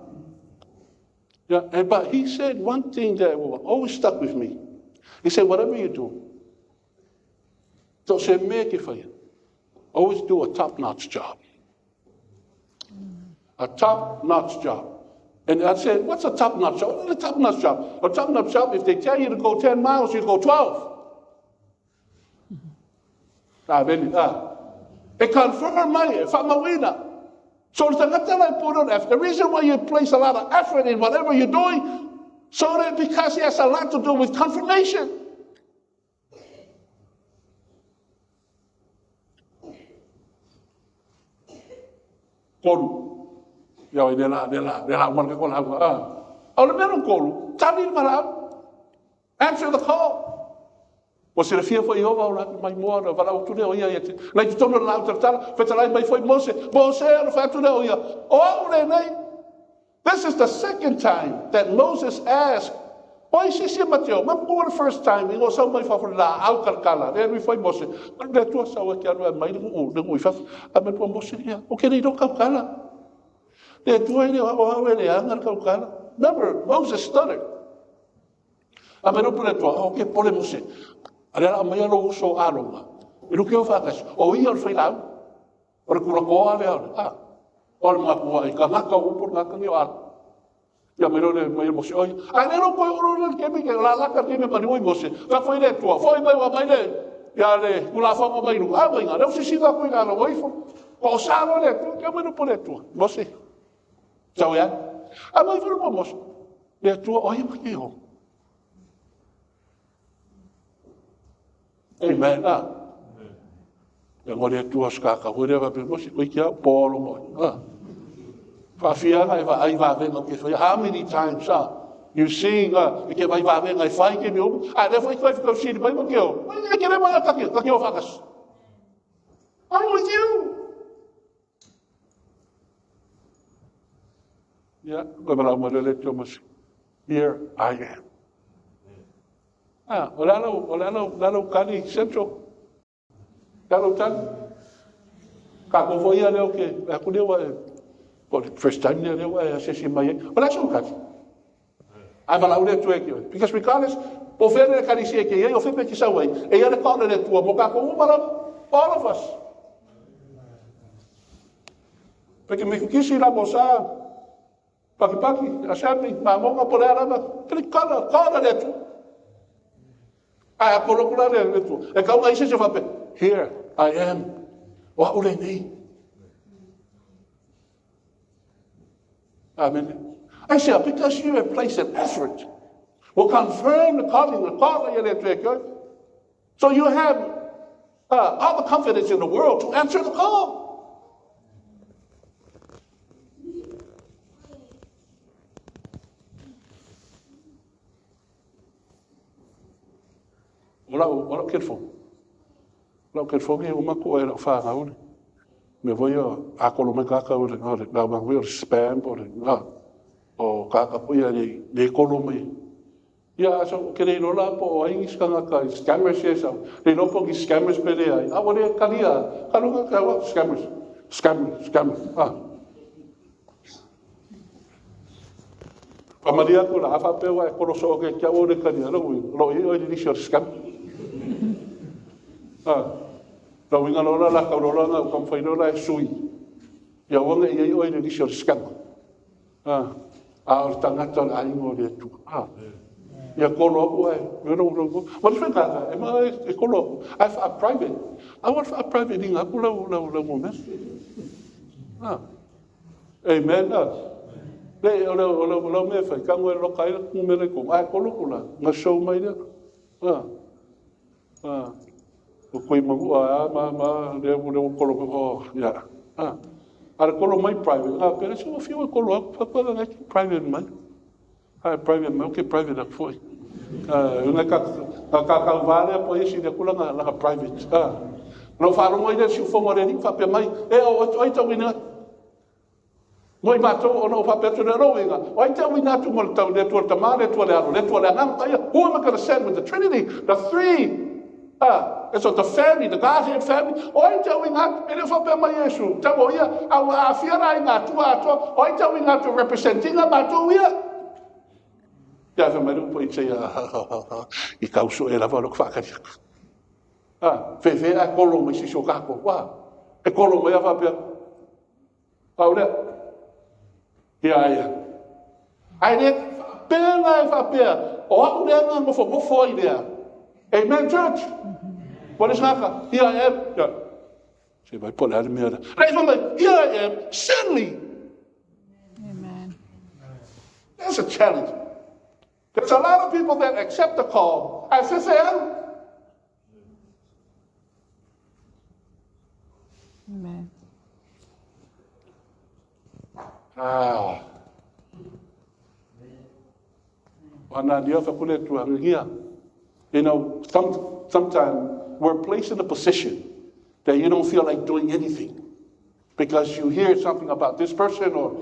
Speaker 1: But he said one thing that always stuck with me. He said, whatever you do, don't say make it for you. Always do a top-notch job. A top-notch job. And I said, what's a top-notch job? What's a top-notch job? A top-notch job, if they tell you to go 10 miles, you go 12. It confirmed my famawina. So the reason why you place a lot of effort in whatever you're doing, so that because it has a lot to do with confirmation. Kolu. Yaw de la man ka kon ha. Ole meron kolu. Tani mara. Answer the call. Was it a fear for Jehovah or my mother? But I was today, oh yeah, like you told me now to tell, but I by Mose, the fact today, oh yeah. Oh, Renee. This is the second time that Moses asked, why is this Matthew? I'm going the first time, he goes, somebody for la, I'll calcala. Then we find Mose. But that was our child, and my little, we felt, I meant one Mose here. Okay, they don't calcala. They're doing it, oh, really, I'm not calcala. Remember, Moses stuttered. I mean, open it to okay, Pole Mose. Ada mai alo so alonga. Ilu ke fakas. O ia fai lau. Ora kura ko ale ala. Ora ma ko ai ka ngaka upur ngaka ni ala. Ya mero le mai mo oi. Ai no ko oro ke mi ke la ka ke me mari oi mo se. Ka foi le tua. Foi mai wa mai le. Ya le kula fa mo mai lu. A mai nga. Se si ka ko nga lo oi fo. Ko sa lo le tu ke me no pole tua. Mo se. Ciao ya. A mai fu mo se. Le tua oi ma ke ho. Amen. Yang oleh tua skaka, boleh apa pun, kau kira polo mo. Fafia ngai va ai va venga ke foi. How many times you sing ke vai va venga fai ke meu. Depois vai ficar cheio de bai mo keo. Mas que leva a keo facas. I'm with you. Yeah, gobala mo le Thomas. Here I am. Olalo kali central. Kalau tan, kako foi ali o que? Aku deu first time dia deu sesi mai. Olha só kali. Ai vala ule tu aqui. Because regardless, o fere kali se que eu fui pe sa way. E ele call ele tu mo kako all of us. Porque me kisi la bosa. Paki, achabe, mamonga por ela, ele call ele tu. Here I am. What will I need? Amen. I said, because you have placed an effort, will confirm the calling you let. So you have all the confidence in the world to answer the call. Wala kerfo. Wala kerfo ke uma ko era fa ngaule. Me voy a colocar kaka ore na ma voy spam ore na. O kaka po ya de kolome. Ya so que no la po ai skanga ka scammers esa. De no po scammers pele ai. A ore kalia. Kalu ka scammers. Scam. Pamaria ko la fa pe wa ko so ke ka ore kalia lo i di scam. Lo winga lola la karola na kom fai lola sui. Ya wonga i oi ni sio skam. Or tangata ai mo le tu. Ya kolo ko ai. No. What is ka? Am I kolo? I have a private. I want a private thing. Aku la mo mes. Amen. Le o me fa ka mo lo kai mo me le ko. Ai kolo kula. Nga show mai le. O koi magu ma le kolo ko ya. Ar kolo mai private. Pero se o fio kolo fa ko na private mai. Private mai, okay, private ak foi. Una ka vale po isi de kula na private. No fa mo ide si fo mo re ni fa pe mai. O ita wina. Moi mato o no fa pe to le roinga. O ita wina tu mo tau de to tamale to le aro, le to le ngam ta. Who am I going to send with the Trinity? The three It's of the family, the Godhead family. Oi tau inga, ele whapea mai Yesu. Tau ia, au a whiara i ngā tua ato. Oi tau inga to representinga mātou ia. Ia mai rupo i te i kauso e lava lok whakariaku. Fe a kolo mai si so kako. E kolo mai a whapea. Au rea. Ia. Ai ne, pēnga e whapea. O aku rea ngofo i rea. Amen, church. What is happening? Here I am. Yeah. See if I put that in there. Right from the here I am, suddenly.
Speaker 2: Amen.
Speaker 1: That's a challenge. There's a lot of people that accept the call. I say,
Speaker 2: Amen.
Speaker 1: You know, sometimes we're placed in a position that you don't feel like doing anything because you hear something about this person or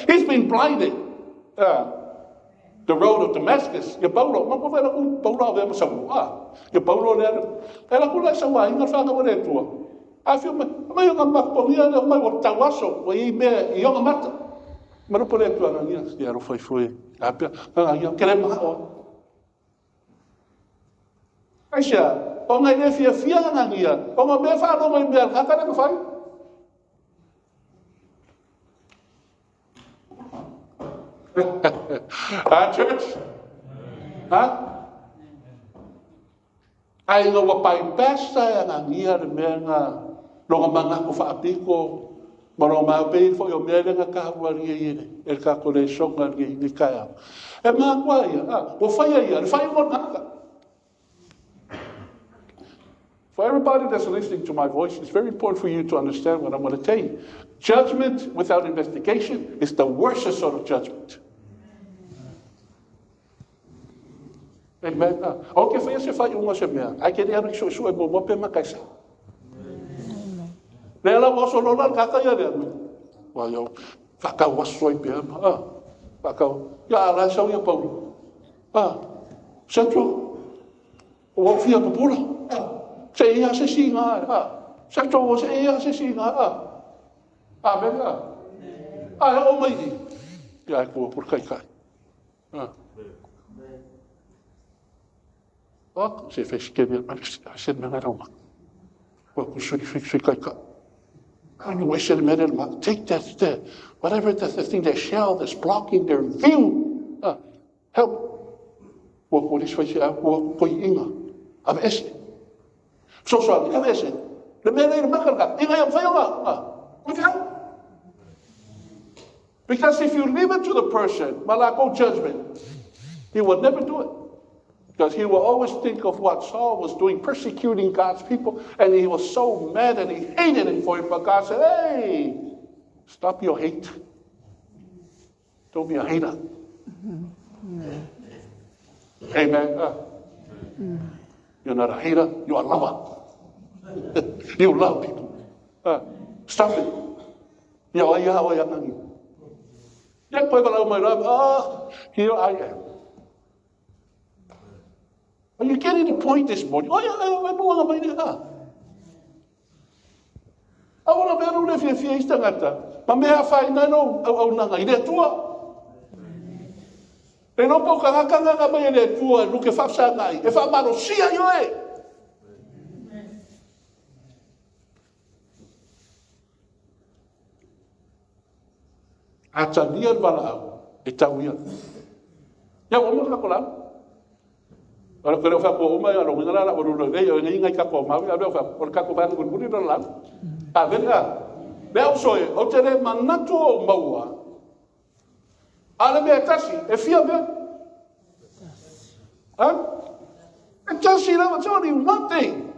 Speaker 1: he's been blinded. The road of Damascus. I feel my tawaso, we may young matter. Manipulate to an yes, the Aufaipese. I shall. On my nephew, Fiana here. On my befa, on my bell. How can I find? Church? I know what by best I am here, the men long among of Apico. Maroma pay for your meaning a cavalier, El Cacolation and Nicaya. And Maguire, or fire one. For everybody that's listening to my voice, it's very important for you to understand what I'm going to tell you. Judgment without investigation is the worst sort of judgment. Amen. Okay, for you, if I can show you a more pemakaisa. Nela waso lola kaka ya dia. Wa yo kaka wasoi pe kaka ya la sau ya Paulo. Centro o Fiapapula. Se ia se singa Centro o se ia se singa Amen. O mai di. Ya ko por kai. Se fez que me se me era uma. Ko sui kai. You wish it meant take that, whatever the thing, the shell that's blocking their view. Help. What is what you have? What you have? Esse. So have esse. The man ain't making that. Inga fail. Because if you leave it to the person, malako judgment, he will never do it. Because he will always think of what Saul was doing, persecuting God's people, and he was so mad and he hated him for it. But God said, hey, stop your hate. Don't be a hater. Amen. You're not a hater, you're a lover. You love people. Stop it. Here I am. Are you getting the point this morning? I want to be able to face the matter. But may I find I know I did to. They don't poke a kanga by the tour, look if I'm saying, if I'm out see you. At a near Valao, it's a weird. Yeah, one ora ko fa ko mai ro ngala la ro le yo ngai ka ko ma ya fa ko ka ko ba ko buri ro la venga le so o te le manato o maua ala me tasi e fia be e tasi la it's only one thing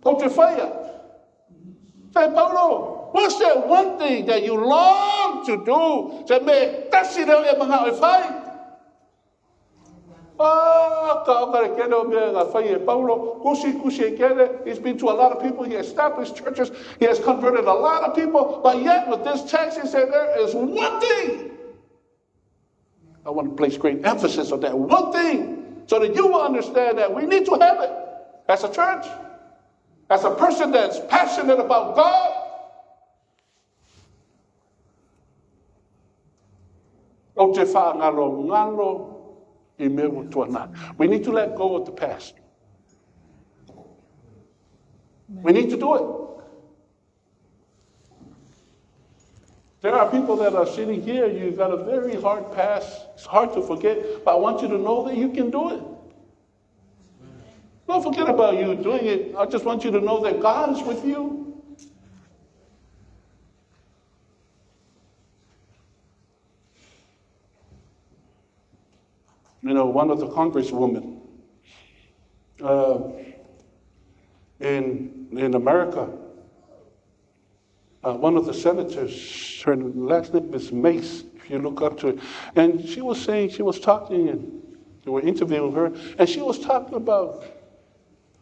Speaker 1: o te fire say Paulo, what's that one thing that you long to do say me tasi le e manga e fai he's been to a lot of people, he established churches, he has converted a lot of people, but yet with this text he said there is one thing I want to place great emphasis on that one thing so that you will understand that we need to have it as a church, as a person that's passionate about God. We need to let go of the past. We need to do it. There are people that are sitting here, you've got a very hard past. It's hard to forget, but I want you to know that you can do it. Don't forget about you doing it. I just want you to know that God is with you. You know, one of the congresswomen in America, one of the senators, her last name is Mace, if you look up to it, and she was talking, and they were interviewing her, and she was talking about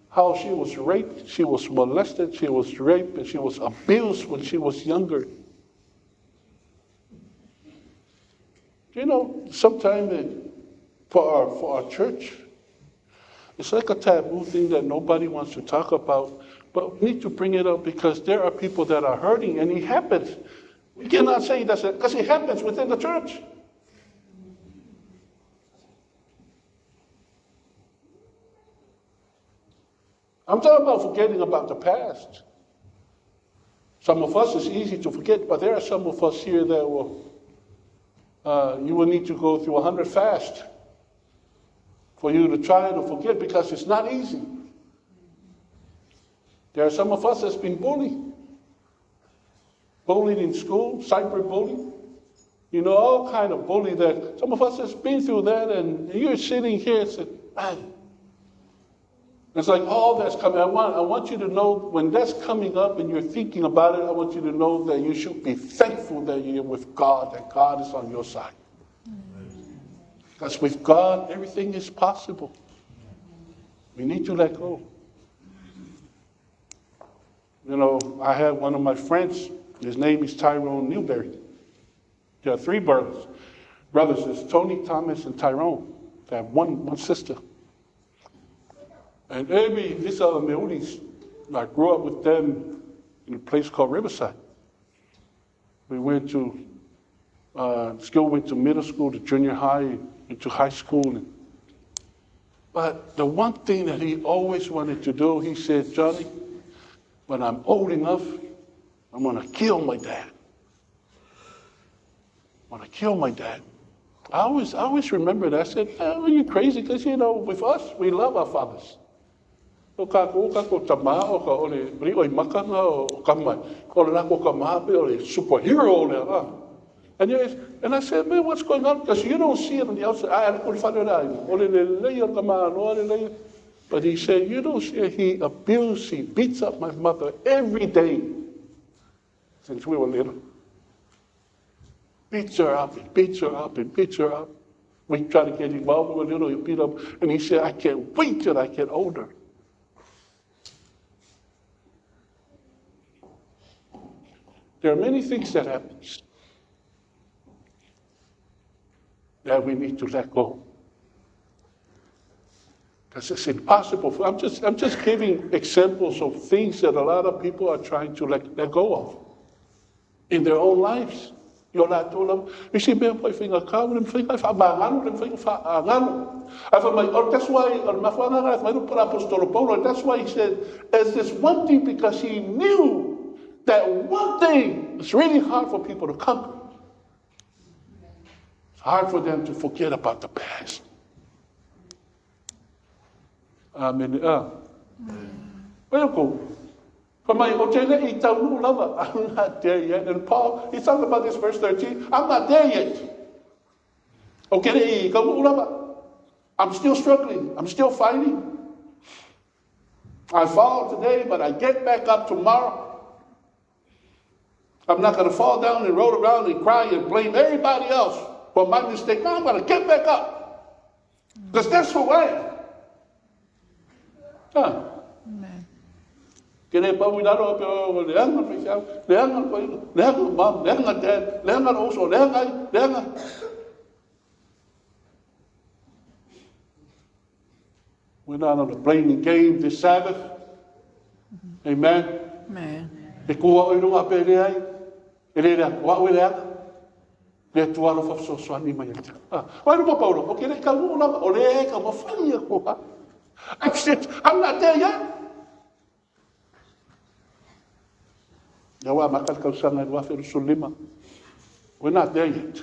Speaker 1: how she was raped, she was molested, she was raped, and she was abused when she was younger. You know, sometimes for our church, it's like a taboo thing that nobody wants to talk about, but we need to bring it up because there are people that are hurting, and it happens. We cannot say that's it, because it happens within the church. I'm talking about forgetting about the past. Some of us, it's easy to forget, but there are some of us here that you will need to go through 100 fasts for you to try to forget, because it's not easy. There are some of us that's been bullied in school, cyberbullying. You know, all kind of bully that some of us has been through that, and you're sitting here and saying, man, it's like all that's coming. I want you to know when that's coming up and you're thinking about it, I want you to know that you should be thankful that you're with God, that God is on your side. Because with God, everything is possible. We need to let go. You know, I have one of my friends, his name is Tyrone Newberry. There are three brothers. Brothers is Tony, Thomas, and Tyrone. They have one sister. And these are the Meolis. I grew up with them in a place called Riverside. We went to middle school, to junior high, into high school. But the one thing that he always wanted to do, he said, Johnny, when I'm old enough, I'm going to kill my dad. I'm going to kill my dad. I always remember that. I said, oh, are you crazy? Because, you know, with us, we love our fathers. Superhero. And I said, man, what's going on? Because you don't see it on the outside. But he said, you don't see it. He beats up my mother every day since we were little. Beats her up and beats her up and beats her up. We tried to get him while we were little, he beat up. And he said, I can't wait till I get older. There are many things that happen that we need to let go. Because it's impossible. I'm just giving examples of things that a lot of people are trying to let go of in their own lives. That's why he said, as this one thing, because he knew that one thing is really hard for people to conquer. It's hard for them to forget about the past. Amen. I'm not there yet. And Paul, he's talking about this verse 13. I'm not there yet. Okay, I'm still struggling. I'm still fighting. I fall today, but I get back up tomorrow. I'm not going to fall down and roll around and cry and blame everybody else for my mistake. No, I'm going to get back up. Because that's who I am.
Speaker 2: Amen.
Speaker 1: Kaya pa wala ro pero leangan pa siya, leangan pa, leangan mom, leangan dad, leangan also, leangan. We're not on a playing game this Sabbath. Amen.
Speaker 2: Amen.
Speaker 1: E kua o inunga pere ai. E le rea, wa ue leanga. Le tuaro fa so swani mai ata. Wai no Paulo, o kere ka una o le ka mafai ko. I said, I'm not there yet. Ya wa makal ka usanga wa fe Jerusalem. We're not there yet.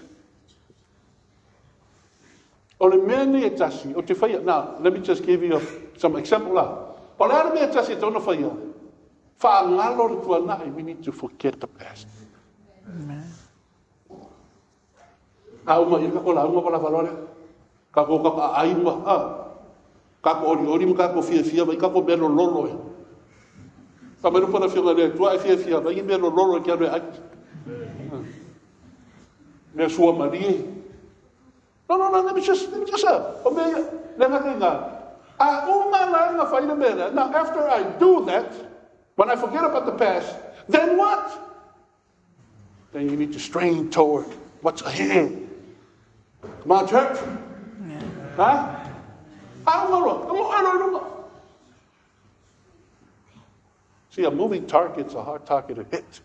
Speaker 1: O le mea ni e tasi, o te whaia. Now, let me just give you some example la. O le ara mea tasi e tona whaia. Whaangalo le tua nai, we need to forget the past.
Speaker 2: Amen.
Speaker 1: A uma i kako la uma pala valore. Kako kapa aima. Kako ori ma kako fia mai kako melo lolo e. Ka mero pana fia le tua e fia mai melo lolo ke ave ai. Me sua marie. No, let me just now, after I do that, when I forget about the past, then what? Then you need to strain toward what's ahead. Come on, church.
Speaker 2: Yeah.
Speaker 1: Huh? I don't know. See, a moving target's a hard target to hit.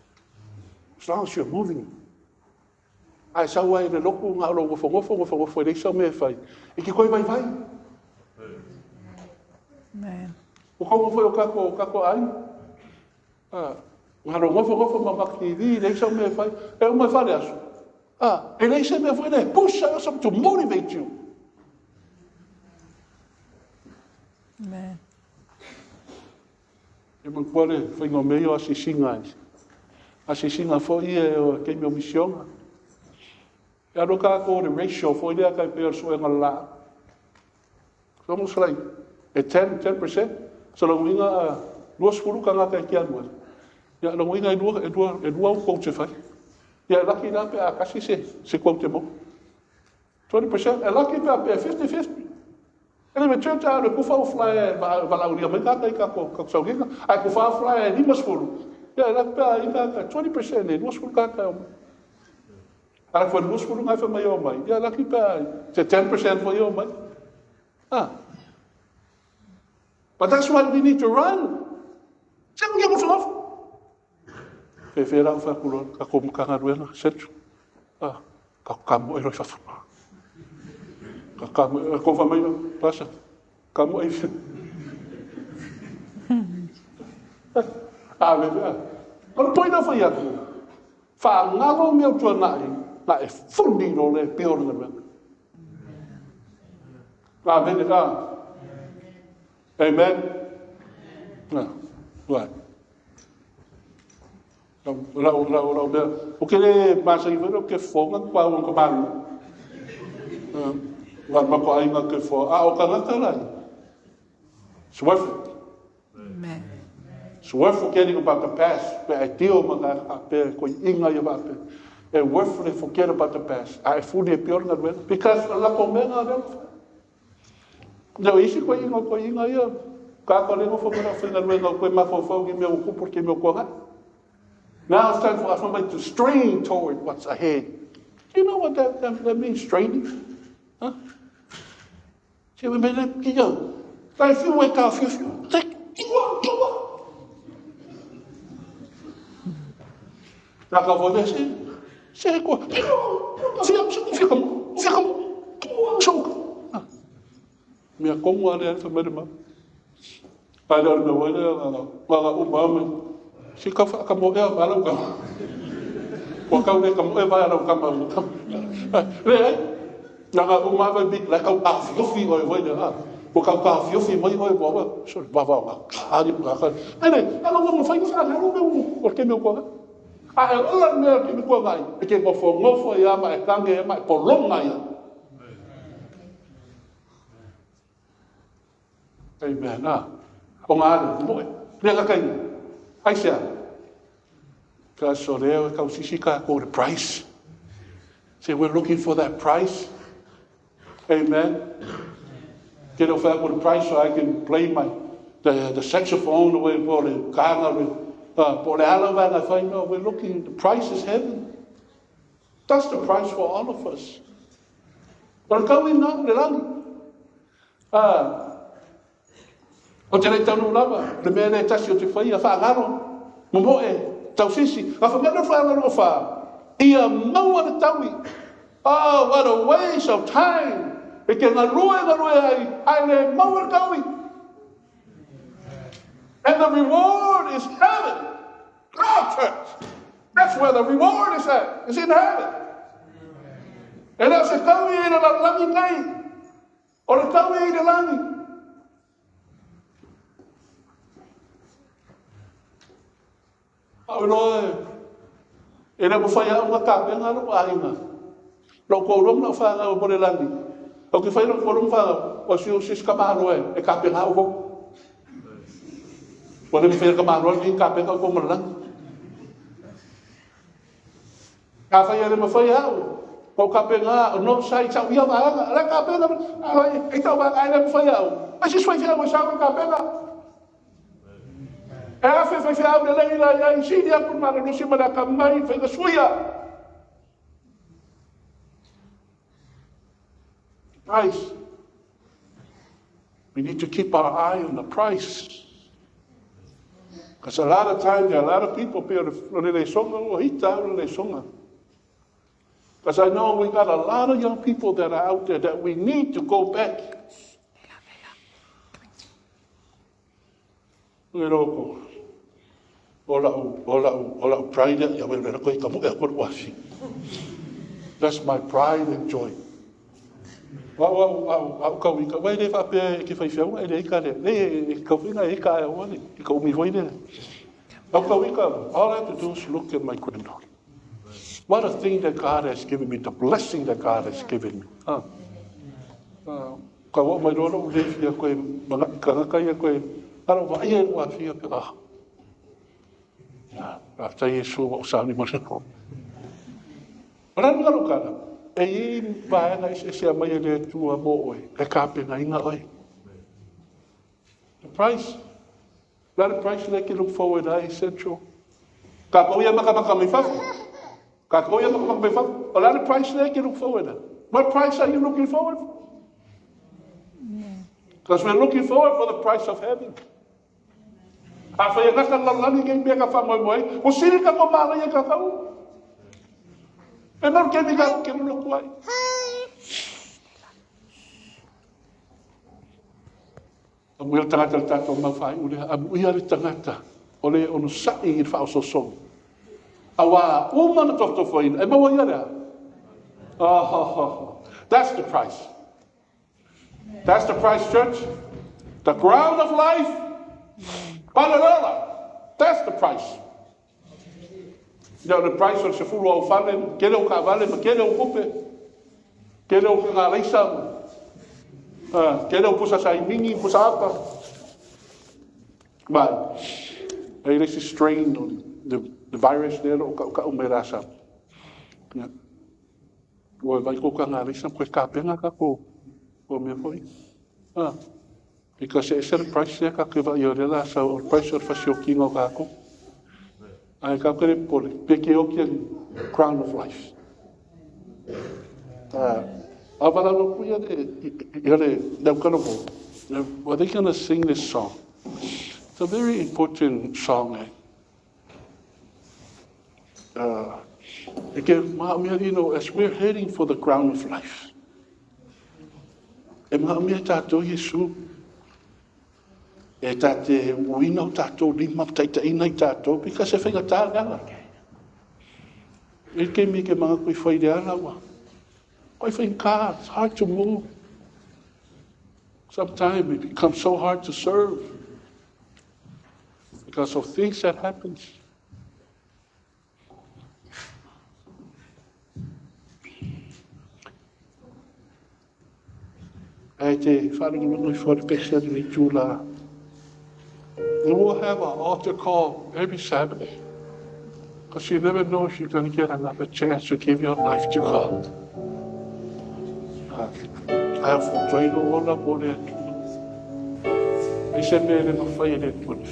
Speaker 1: As long as you're moving. Ai sa wai le loko nga lo ngofo le sa me fai. E ki koi vai vai.
Speaker 2: Amen.
Speaker 1: O ko ngofo kako ai. Nga lo ngofo ma makki di le sa me fai. E o mai fale aso. E le sa me fai le push us up to motivate you.
Speaker 2: Amen.
Speaker 1: E mo kwale fai ngo meio asisinga. Asisinga foi e ke mi mission. E alo ka ko the ratio foi le ka pe so nga la. It's almost like a 10%. So lo winga duas furu ka nga ka ki anu. Ya lo winga e dua ko te fai. Ya lucky na pe a kasi se ko te mo. 20% e lucky pe 50-50. Ele me turns out ku fa fly va uria me ka ko so winga. Ai ku fa fly ni mas furu. Ya la pe ka 20% e duas furu ka Ara for duas furu ngai fa mai o mai. Ya lucky pe 10% for you mai. But that's why we need to run. Sing yang of. Fe ra fa kulo ka kom ka ruena set. Ka mo ero fa. Ka mo ko fa mai pasa. Ka mo ai. Bebe. Kon point of ya. Fa ngalo meu tu na e fundi no le pior na ben. Bebe ka. Amen. Right. Rau dia. O que ele passa aí o que foga qua um comando. Lá ma ko ai ma que fo. O ka lá. It's worth it.
Speaker 2: Amen.
Speaker 1: It's worth forgetting about the past. But I deal with that. Ko inga ia ba. It's worth to forget about the past. I fully pior na ben because la comenda dela. Não, isso ko inga ia. Ka ko le mo fo na fina luenga ko ma fo ki me o ku porque me ko. Now it's time for us to strain toward what's ahead. Do you know what that means, straining? Huh? See, we made it, you know. Like if you wake up, you think, like I was saying, say, go, minha como a aliança mesmo. Pai da minha mãe, o Obama. Se ka fa ka mo e ba la ka ko ka ne ka mo e ba la ka ma le na ka uma ba big la ka a fi o da ko ka fi mai o bo so ba a di ka ai ala mo fa fa na no porque meu ko ala me que me ko vai que mo fo ya ma ka nge ma po long mai amen o nga mo le ka kai I said, the price. Say, we're looking for that price. Amen. Get off that with a price so I can play the saxophone away for the car. I find no, we're looking, the price is heaven. That's the price for all of us. But going on, O te rei taunu lava, le mea le tasi o te whai a whaangaro, mo e, tau sisi, a whamena whaangaro o wha, ia maua na taui. Oh, what a waste of time. E ke ngā rue ai le maua na taui. And the reward is heaven. Oh, church. That's where the reward is at. It's in heaven. And that's a taui e na langi nei. O le taui e na langi. Aonoe, e na mawhai au ngā kāpenga no ainga. Lau kōrong na whanga o pore landi. O ki whai no kōrong whanga, o si o sis kamaro e kāpenga o hoko. O le mwhai kamaro e kāpenga o kōmara landi. Ka whai ane mawhai au, o kāpenga o no sai tau ia wahanga. Ala kāpenga, e tau wahanga aina mawhai au. A si swai whia mo sao kāpenga. E a whai au le leila ia i sini aku mara no si mana ka mai whai ka suia. Price. We need to keep our eye on the price. Because a lot of times there are a lot of people because I know we got a lot of young people that are out there that we need to go back. That's my pride and joy. All I have to do is look at my granddaughter. What a thing that God has given me, the blessing that God has given me. E vaenga i se mai le tua mo oi, e kāpenga inga oi. The price, not a price that you look forward to, essential. Ka koia maka me fafu. Ka koia maka me fafu. A lot of price that you look forward to. What price are you looking forward for? Because we're looking forward for the price of heaven. A whai ngaka lalani kei mea ka whamoi moi, o siri ka ko mara ia ka tau. E maru ke mi ka ke no kuai. A mui tangata le tātou mawhai ule, a mui ari tangata, o le ono sai i whao sosong. A wā, umana tofto whaina, e maua iara. Oh, that's the price. That's the price, church. The ground of life, Palarala, that's the price. Now the price of the full of fun, get out of valley, get out of get out of Alisa, get out of Pusasai Mini, Pusapa. But there is a strain on the virus there, Umerasa. Well, by Coca Alisa, Quacapenga, or me. Because it's a price there, Cakiva, so price of Fashoking of Kako. I calculate for Pekeokian crown of life. What are they going to sing this song? It's a very important song. Again, you know, as we're heading for the crown of life, e tate uina o tātou lima taitaina i tātou, because e whenga tānganga. E ke me ke mga koe whaide ana wa. Koe whain kā, it's hard to move. Sometimes it becomes so hard to serve because of things that happen. E te whanunga i whare ni tūla. And we'll have an altar call every Saturday. Because you never know if you're going to get another chance to give your life to God. I have tried all up on it. I said, man, I'm afraid it would.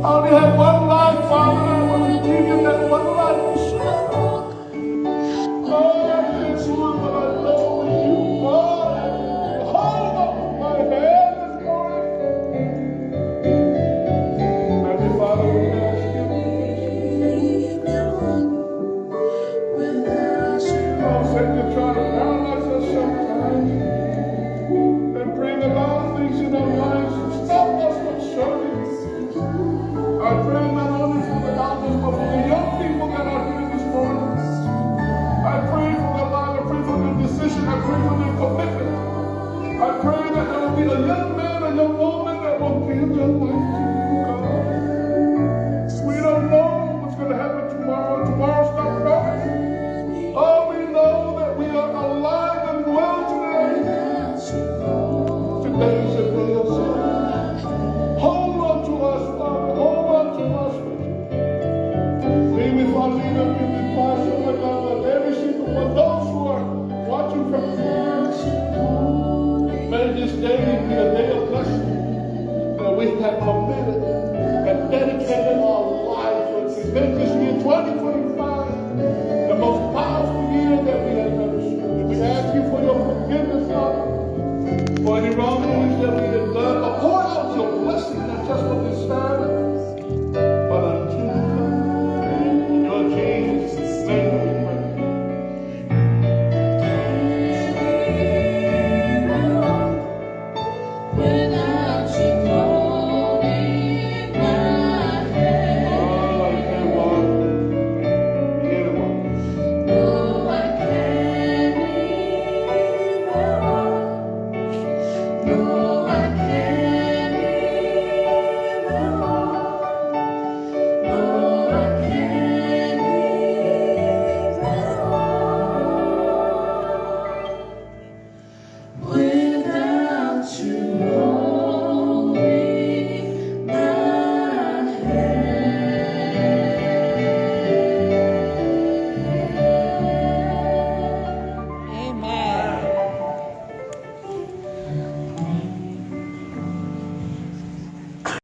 Speaker 3: I only have one